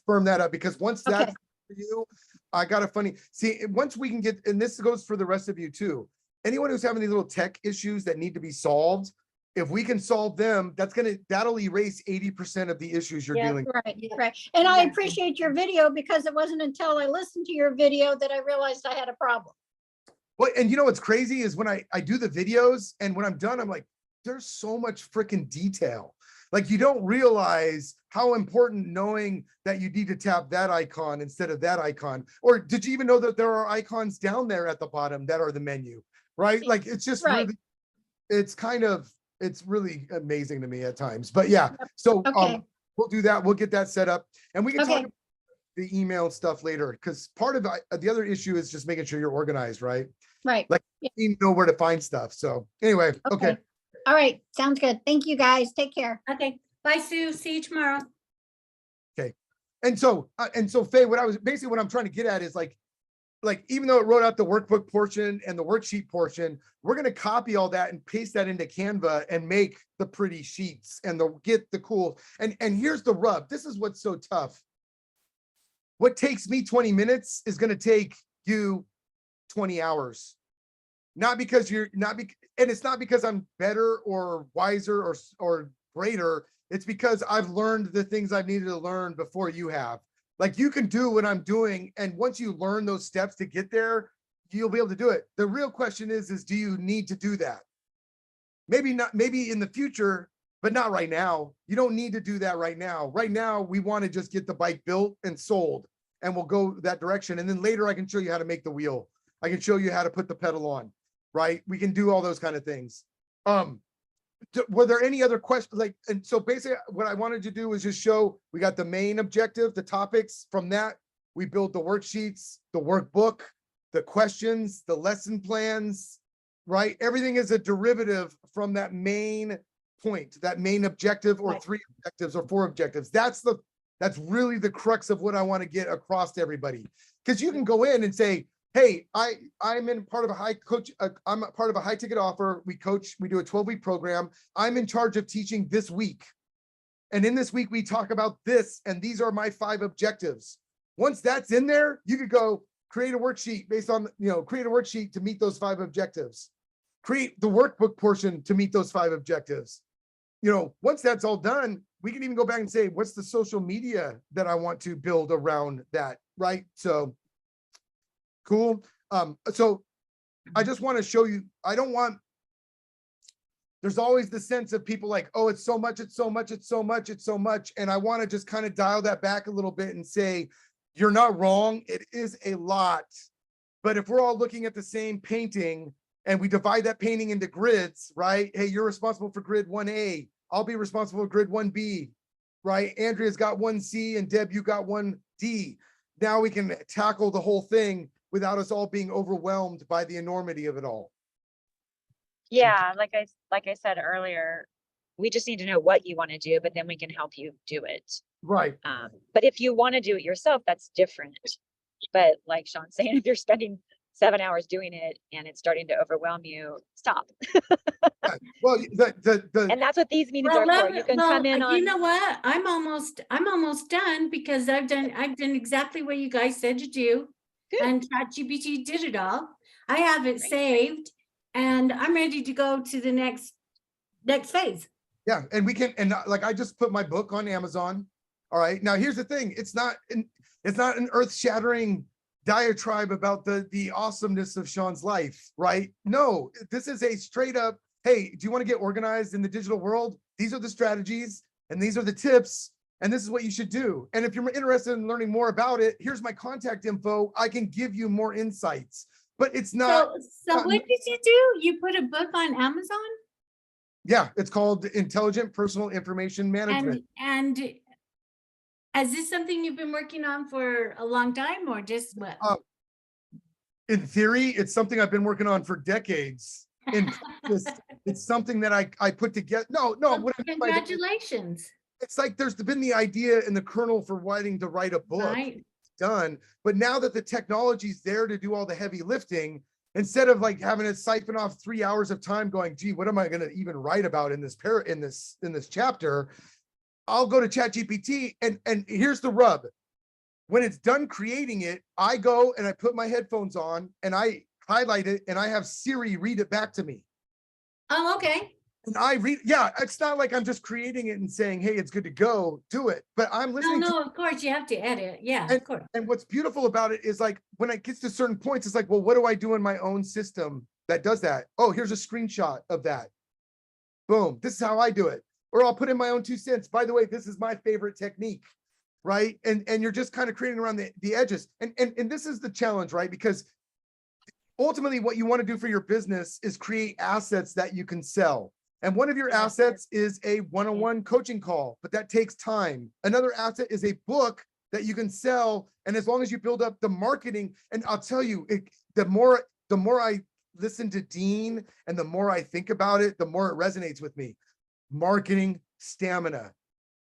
S1: firm that up, because once that's
S2: Okay.
S1: for you, I got a funny, see, once we can get, and this goes for the rest of you too. Anyone who's having these little tech issues that need to be solved, if we can solve them, that'll erase 80% of the issues you're
S3: Yeah.
S1: dealing.
S2: Right,
S3: Yeah.
S2: right. And I
S3: Exactly.
S2: appreciate your video, because it wasn't until I listened to your video that I realized I had a problem.
S1: Well, and you know what's crazy is when I do the videos, and when I'm done, I'm like, there's so much freaking detail. Like, you don't realize how important knowing that you need to tap that icon instead of that icon. Or did you even know that there are icons down there at the bottom that are the menu, right? Like, it's just
S2: Right.
S1: really, it's really amazing to me at times. But yeah, so
S2: Okay.
S1: we'll do that. We'll get that set up, and we can talk
S2: Okay.
S1: about the email stuff later, because part of the other issue is just making sure you're organized, right?
S2: Right.
S1: Like, you know where to find stuff. So anyway, okay.
S2: All right. Sounds good. Thank you, guys. Take care.
S3: Okay, bye, Sue. See you tomorrow.
S1: And so Faye, what I'm trying to get at is like, even though it wrote out the workbook portion and the worksheet portion, we're going to copy all that and paste that into Canva and make the pretty sheets and get the cool. And here's the rub. This is what's so tough. What takes me 20 minutes is going to take you 20 hours. Not because and it's not because I'm better or wiser or greater. It's because I've learned the things I've needed to learn before you have. Like, you can do what I'm doing, and once you learn those steps to get there, you'll be able to do it. The real question is do you need to do that? Maybe not, maybe in the future, but not right now. You don't need to do that right now. Right now, we want to just get the bike built and sold, and we'll go that direction. And then later I can show you how to make the wheel. I can show you how to put the pedal on, right? We can do all those kind of things. Were there any other questions? And so basically what I wanted to do was just show, we got the main objective, the topics. From that, we build the worksheets, the workbook, the questions, the lesson plans, right? Everything is a derivative from that main point, that main objective, or
S3: Right.
S1: 3 objectives or 4 objectives. That's really the crux of what I want to get across to everybody. Because you can go in and say, hey, I'm in part of a I'm a part of a high ticket offer. We do a 12-week program. I'm in charge of teaching this week. And in this week, we talk about this, and these are my 5 objectives. Once that's in there, you could go create a worksheet based on, create a worksheet to meet those 5 objectives. Create the workbook portion to meet those 5 objectives. Once that's all done, we can even go back and say, what's the social media that I want to build around that, right? So cool. So I just want to show you, there's always the sense of people like, oh, it's so much, it's so much, it's so much, it's so much. And I want to just kind of dial that back a little bit and say, you're not wrong. It is a lot. But if we're all looking at the same painting and we divide that painting into grids, right? Hey, you're responsible for grid 1A. I'll be responsible for grid 1B, right? Andrea's got 1C and Deb, you got 1D. Now we can tackle the whole thing without us all being overwhelmed by the enormity of it all.
S4: Yeah, like I said earlier, We just need to know what you want to do, but then we can help you do it.
S1: Right.
S4: But if you want to do it yourself, that's different. But like Sean's saying, if you're spending 7 hours doing it and it's starting to overwhelm you, stop.
S1: Well, the
S4: And that's what these meetings
S3: Well,
S4: are for. You can come in
S3: you
S4: on,
S3: know what? I'm almost done because I've done exactly what you guys said to do.
S4: Good.
S3: And ChatGPT did it all. I have it
S4: Great.
S3: saved and I'm ready to go to the next phase.
S1: yeah, and we can, and like, I just put my book on Amazon. All right, now here's the thing. It's not an earth-shattering diatribe about the awesomeness of Sean's life, right? No, this is a straight up, hey, do you want to get organized in the digital world? These are the strategies and these are the tips, and this is what you should do. And if you're interested in learning more about it, here's my contact info. I can give you more insights, but it's not.
S3: So what did you do? You put a book on Amazon?
S1: Yeah, it's called Intelligent Personal Information Management.
S3: And is this something you've been working on for a long time or just what?
S1: In theory, it's something I've been working on for decades. In practice, it's something that I put together. No,
S3: Well,
S1: what I mean by that is,
S3: congratulations.
S1: it's like there's been the idea and the kernel for wanting to write a book.
S3: Right.
S1: Done, but now that the technology's there to do all the heavy lifting, instead of like having to siphon off 3 hours of time going, gee, what am I going to even write about in this in this chapter? I'll go to ChatGPT, and here's the rub. When it's done creating it, I go and I put my headphones on and I highlight it and I have Siri read it back to me.
S3: Oh, okay.
S1: And I read, yeah, it's not like I'm just creating it and saying, hey, it's good to go, do it. But I'm listening to,
S3: No, of course you have to edit. Yeah, of course.
S1: and what's beautiful about it is like, when it gets to certain points, it's like, well, what do I do in my own system that does that? Oh, here's a screenshot of that. Boom, this is how I do it. Or I'll put in my own 2 cents. By the way, this is my favorite technique, right? And you're just kind of creating around the edges. And this is the challenge, right? Because ultimately what you want to do for your business is create assets that you can sell. And one of your assets is a one-on-one coaching call, but that takes time. Another asset is a book that you can sell. And as long as you build up the marketing, and I'll tell you, the more I listen to Dean and the more I think about it, the more it resonates with me. Marketing stamina.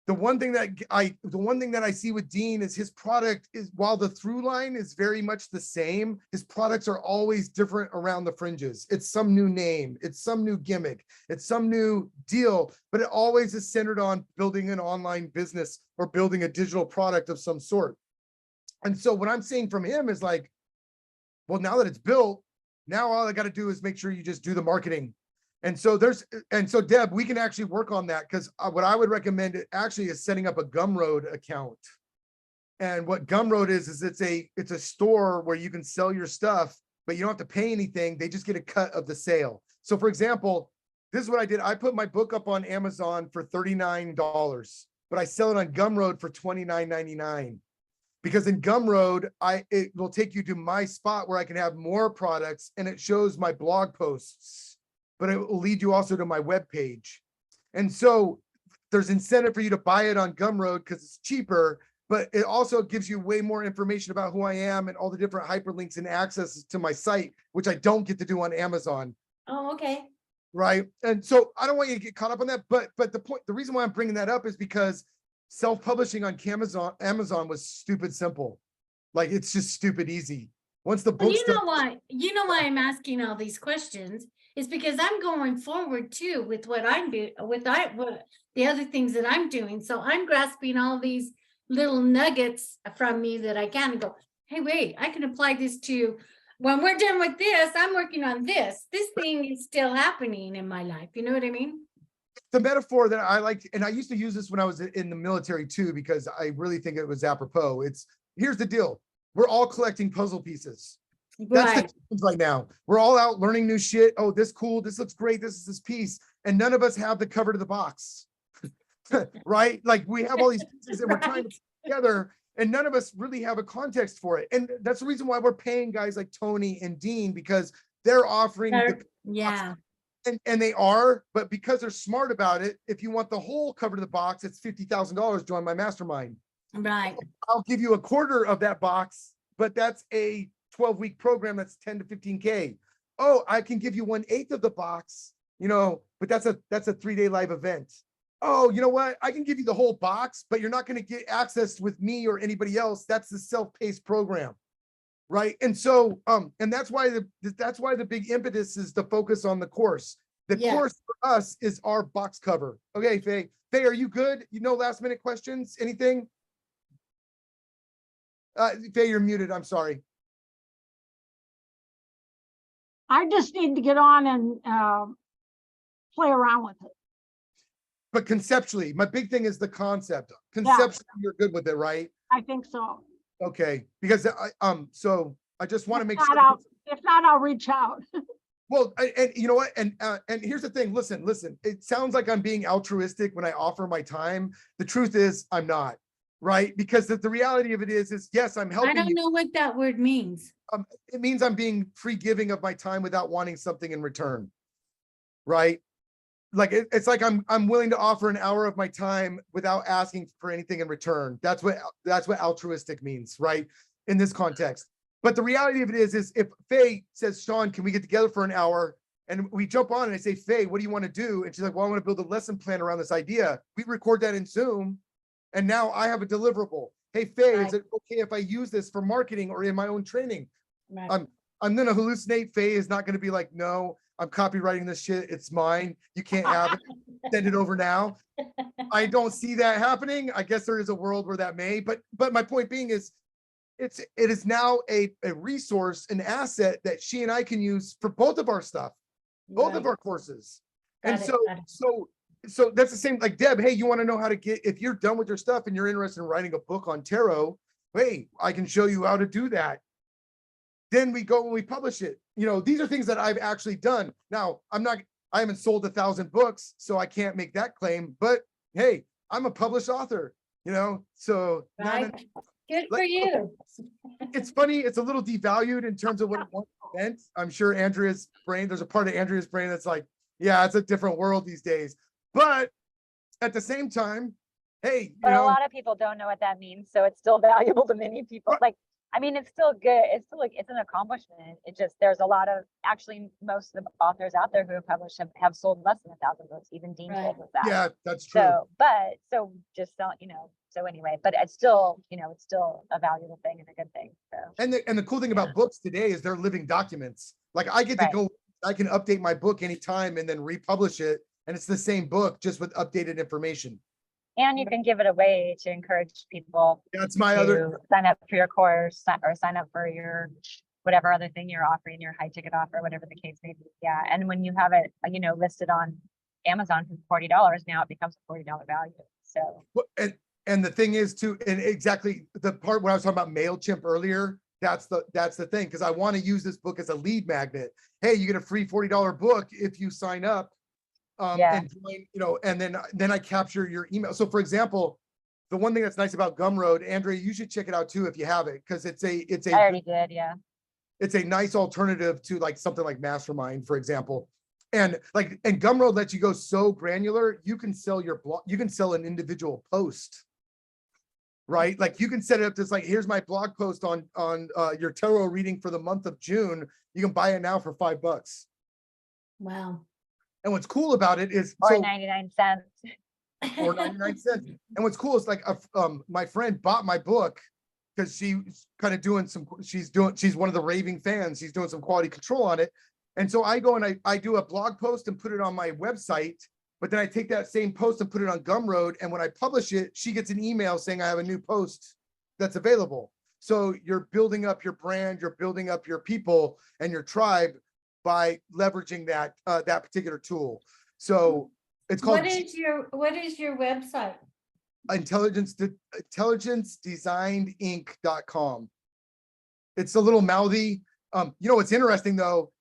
S1: The one thing that I see with Dean is his product is, while the through line is very much the same, his products are always different around the fringes. It's some new name, it's some new gimmick, it's some new deal, but it always is centered on building an online business or building a digital product of some sort. And so what I'm seeing from him is like, well, now that it's built, now all I got to do is make sure you just do the marketing. And so Deb, we can actually work on that, because what I would recommend it actually is setting up a Gumroad account. And what Gumroad is it's a store where you can sell your stuff, but you don't have to pay anything. They just get a cut of the sale. So for example, this is what I did. I put my book up on Amazon for $39, but I sell it on Gumroad for $29.99. Because in Gumroad, it will take you to my spot where I can have more products, and it shows my blog posts, but it will lead you also to my webpage. And so there's incentive for you to buy it on Gumroad because it's cheaper, but it also gives you way more information about who I am and all the different hyperlinks and access to my site, which I don't get to do on Amazon.
S3: Oh, okay.
S1: Right. And so I don't want you to get caught up on that, but the reason why I'm bringing that up is because self-publishing on Amazon was stupid simple. Like, it's just stupid easy. Once the
S3: Well,
S1: book's
S3: you know why I'm asking all these questions is because I'm going forward too with what I'm doing, what the other things that I'm doing. So I'm grasping all these little nuggets from me that I can go, hey, wait, I can apply this to, when we're done with this, I'm working on this. This thing is still happening in my life. You know what I mean?
S1: the metaphor that I like, and I used to use this when I was in the military too, because I really think it was apropos. Here's the deal. We're all collecting puzzle pieces. That's the difference right now. We're all out learning new shit. Oh, this cool. This looks great. This is this piece. And none of us have the cover to the box, right? Like, we have all these pieces and we're trying to put together, and none of us really have a context for it. And that's the reason why we're paying guys like Tony and Dean, because they're offering and they are, but because they're smart about it, if you want the whole cover to the box, it's $50,000. Join my mastermind.
S3: Right.
S1: I'll give you a quarter of that box, but that's a 12-week program that's 10 to 15K. Oh, I can give you 1/8 of the box, but that's a 3-day live event. Oh, you know what? I can give you the whole box, but you're not going to get access with me or anybody else. That's the self-paced program. Right. And so, and that's why the big impetus is to focus on the course. The
S3: Yeah.
S1: course for us is our box cover. Okay, Faye. Faye, are you good? Last minute questions? Anything? Faye, you're muted. I'm sorry.
S7: I just need to get on and play around with it.
S1: But conceptually, my big thing is the concept. Conceptually, you're good with it, right?
S7: I think so.
S1: Okay, because so I just want to make sure.
S7: If not, I'll reach out.
S1: Well, and you know what? And here's the thing. Listen. It sounds like I'm being altruistic when I offer my time. The truth is, I'm not. Right? Because the reality of it is yes, I'm helping
S3: I don't
S1: you.
S3: know what that word means.
S1: It means I'm being free giving of my time without wanting something in return. Right? Like it's like I'm willing to offer an hour of my time without asking for anything in return. That's what altruistic means, right? In this context. But the reality of it is if Faye says, Sean, can we get together for an hour? And we jump on and I say, Faye, what do you want to do? And she's like, well, I want to build a lesson plan around this idea. We record that in Zoom. And now I have a deliverable. Hey, Faye, is it okay if I use this for marketing or in my own training?
S3: Right.
S1: I'm going to hallucinate. Faye is not going to be like, no, I'm copywriting this shit. It's mine. You can't have it. Send it over now. I don't see that happening. I guess there is a world where that may, but my point being is it is now a resource, an asset that she and I can use for both of our stuff, both of our courses. And so that's the same, like Deb, hey, you want to know how to if you're done with your stuff and you're interested in writing a book on tarot, hey, I can show you how to do that. Then we go and we publish it. These are things that I've actually done. Now, I haven't sold 1,000 books, so I can't make that claim, but hey, I'm a published author, so
S3: Right. Good for you.
S1: It's funny. It's a little devalued in terms of what it once meant. I'm sure Andrea's brain, there's a part of Andrea's brain that's like, yeah, it's a different world these days. But at the same time, hey,
S4: But a lot of people don't know what that means. So it's still valuable to many people. Like, I mean, it's still good. It's still like, it's an accomplishment. It just, there's a lot of, actually, most of the authors out there who have published have sold less than 1,000 books. Even Dean told us that.
S1: Yeah, that's true.
S4: So just sell, so anyway, but it's still, it's still a valuable thing and a good thing. So.
S1: And the cool thing about books today is they're living documents. Like I get to go, I can update my book anytime and then republish it. And it's the same book, just with updated information.
S4: And you can give it away to encourage people.
S1: That's my other
S4: sign up for your course or sign up for your whatever other thing you're offering, your high ticket offer, whatever the case may be. Yeah. And when you have it, listed on Amazon for $40, now it becomes a $40 value. So
S1: and the thing is too, and exactly the part where I was talking about MailChimp earlier, that's the thing, because I want to use this book as a lead magnet. Hey, you get a free $40 book if you sign up. And join, and then I capture your email. So for example, the one thing that's nice about Gumroad, Andrea, you should check it out too if you have it, because it's a
S4: I already did, yeah.
S1: It's a nice alternative to like something like Mastermind, for example. And Gumroad lets you go so granular, you can sell your blog, you can sell an individual post. Right? Like you can set it up to like, here's my blog post on your tarot reading for the month of June. You can buy it now for $5.
S3: Wow.
S1: And what's cool about it is
S4: or 99 cents.
S1: Or 99 cents. And what's cool is like my friend bought my book because she's kind of doing she's one of the raving fans. She's doing some quality control on it. And so I go and I do a blog post and put it on my website, but then I take that same post and put it on Gumroad. And when I publish it, she gets an email saying I have a new post that's available. So you're building up your brand, you're building up your people and your tribe by leveraging that particular tool. So it's called
S3: what is your website?
S1: intelligencedesignedinc.com. It's a little mouthy. What's interesting though.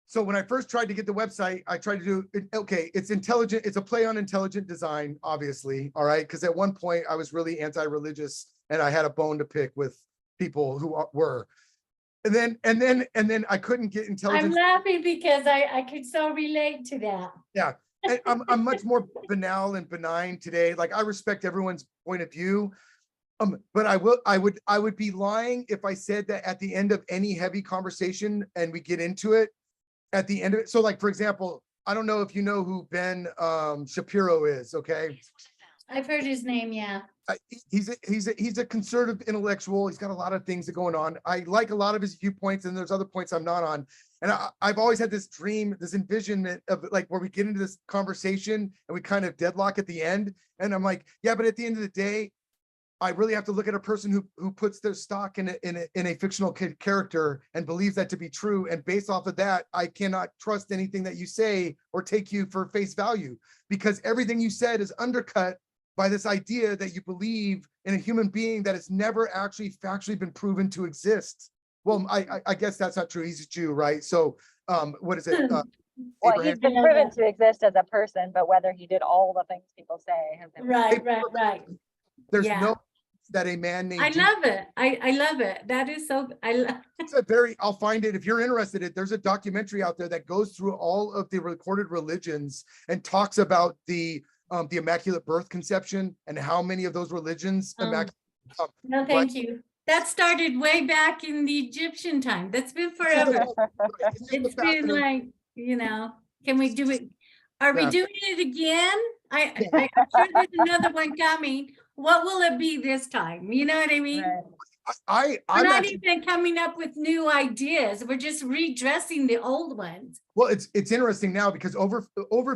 S1: So when I first tried to get the website, I tried to do it. Okay, it's intelligent. It's a play on intelligent design, obviously. All right. Because at one point I was really anti-religious and I had a bone to pick with people who were. And then I couldn't get intelligence.
S3: I'm laughing because I could so relate to that.
S1: Yeah. And I'm much more banal and benign today. Like I respect everyone's point of view. But I would be lying if I said that at the end of any heavy conversation and we get into it at the end of it. So like, for example, I don't know if you know who Ben Shapiro is, okay?
S3: I've heard his name, yeah.
S1: He's a conservative intellectual. He's got a lot of things going on. I like a lot of his viewpoints, and there's other points I'm not on. And I've always had this dream, this envisionment of like where we get into this conversation and we kind of deadlock at the end. And I'm like, yeah, but at the end of the day, I really have to look at a person who puts their stock in a fictional character and believes that to be true. And based off of that, I cannot trust anything that you say or take you for face value, because everything you said is undercut by this idea that you believe in a human being that has never actually factually been proven to exist. Well, I guess that's not true. He's a Jew, right? So what is it?
S4: Well,
S1: Abraham-
S4: he's been proven to exist as a person, but whether he did all the things people say has been.
S3: Right.
S1: There's
S3: Yeah.
S1: no that a man named
S3: I
S1: Jesus-
S3: love it. I love it. That is so,
S1: It's a very, I'll find it if you're interested. There's a documentary out there that goes through all of the recorded religions and talks about the Immaculate Birth Conception and how many of those religions.
S3: no, thank you. That started way back in the Egyptian time. That's been forever. It's been like, can we do it? Are we
S1: Yeah.
S3: doing it again? I'm sure there's another one coming. What will it be this time? You know what I mean?
S4: Right.
S3: We're
S1: I'm
S3: not
S1: actually,
S3: even coming up with new ideas. We're just redressing the old ones.
S1: well, it's interesting now because over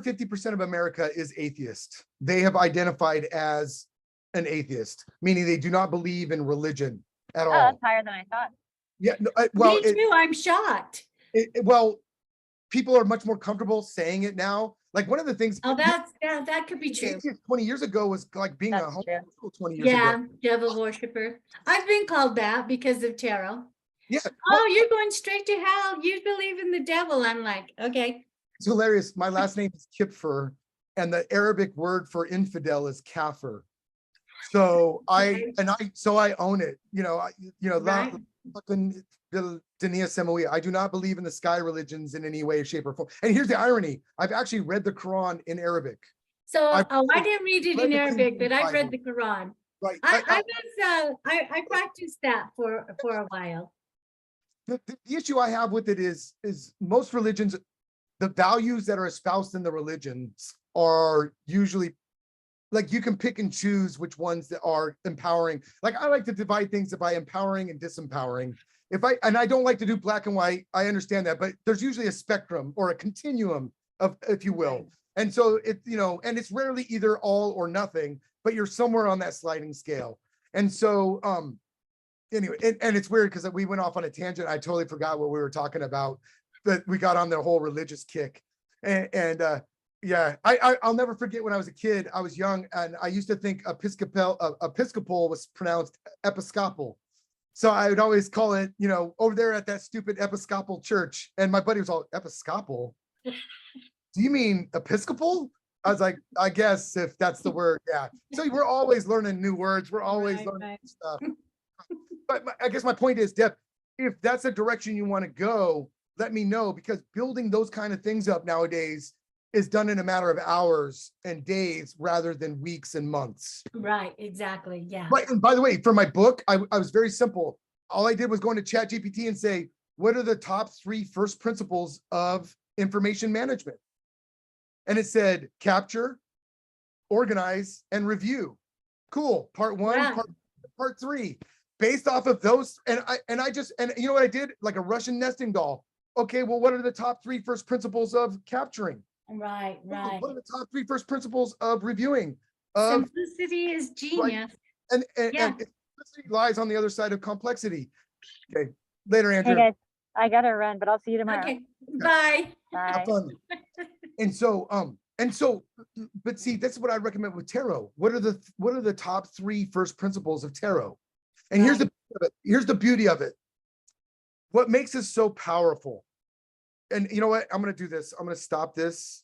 S1: 50% of America is atheist. They have identified as an atheist, meaning they do not believe in religion at
S4: Oh,
S1: all.
S4: that's higher than I thought.
S1: Yeah, no, well,
S3: Me too, I'm shocked.
S1: well, people are much more comfortable saying it now. Like one of the things.
S3: Oh, that could be true.
S1: atheist 20 years ago was like being a
S4: That's true.
S1: homosexual 20 years
S3: Yeah,
S1: ago.
S3: devil worshiper. I've been called that because of tarot.
S1: Yeah,
S3: Oh, you're going straight to hell. You believe in the devil. I'm like, okay.
S1: it's hilarious. My last name is Kipfer, and the Arabic word for infidel is kafir. So I own it.
S3: Right.
S1: I do not believe in the sky religions in any way, shape, or form. And here's the irony: I've actually read the Quran in Arabic.
S3: So,
S1: I
S3: I didn't read it
S1: read
S3: in
S1: the
S3: Arabic, but I've
S1: Bible.
S3: read the Quran.
S1: Right.
S3: I practiced that for a while.
S1: The issue I have with it is most religions, the values that are espoused in the religions are usually like you can pick and choose which ones that are empowering. Like I like to divide things by empowering and disempowering. I don't like to do black and white, I understand that, but there's usually a spectrum or a continuum of, if you will. And so and it's rarely either all or nothing, but you're somewhere on that sliding scale. And so anyway, and it's weird because we went off on a tangent. I totally forgot what we were talking about, but we got on the whole religious kick. Yeah, I'll never forget when I was a kid, I was young, and I used to think Episcopal was pronounced Episcopal. So I would always call it, over there at that stupid Episcopal church. And my buddy was all, Episcopal? Do you mean Episcopal? I was like, I guess if that's the word, yeah. So we're always learning new words. We're always learning new stuff. But I guess my point is, Deb, if that's the direction you want to go, let me know, because building those kind of things up nowadays is done in a matter of hours and days rather than weeks and months.
S3: Right, exactly, yeah.
S1: Right, and by the way, for my book, I was very simple. All I did was go into ChatGPT and say, what are the top 3 first principles of information management? And it said, capture, organize, and review. Cool, part 1,
S3: Yeah.
S1: part 3. Based off of those, and you know what I did? Like a Russian nesting doll. Okay, well, what are the top 3 first principles of capturing?
S3: Right.
S1: What are the top 3 first principles of reviewing? Of
S3: Simplicity is genius.
S1: and
S3: Yeah.
S1: simplicity lies on the other side of complexity. Okay, later,
S4: Hey
S1: Andrew.
S4: guys, I gotta run, but I'll see you tomorrow.
S3: Okay, bye.
S4: Bye.
S1: Have fun. And so, but see, that's what I recommend with tarot. What are the top 3 first principles of tarot? And here's the beauty of it. What makes it so powerful? And you know what? I'm going to do this. I'm going to stop this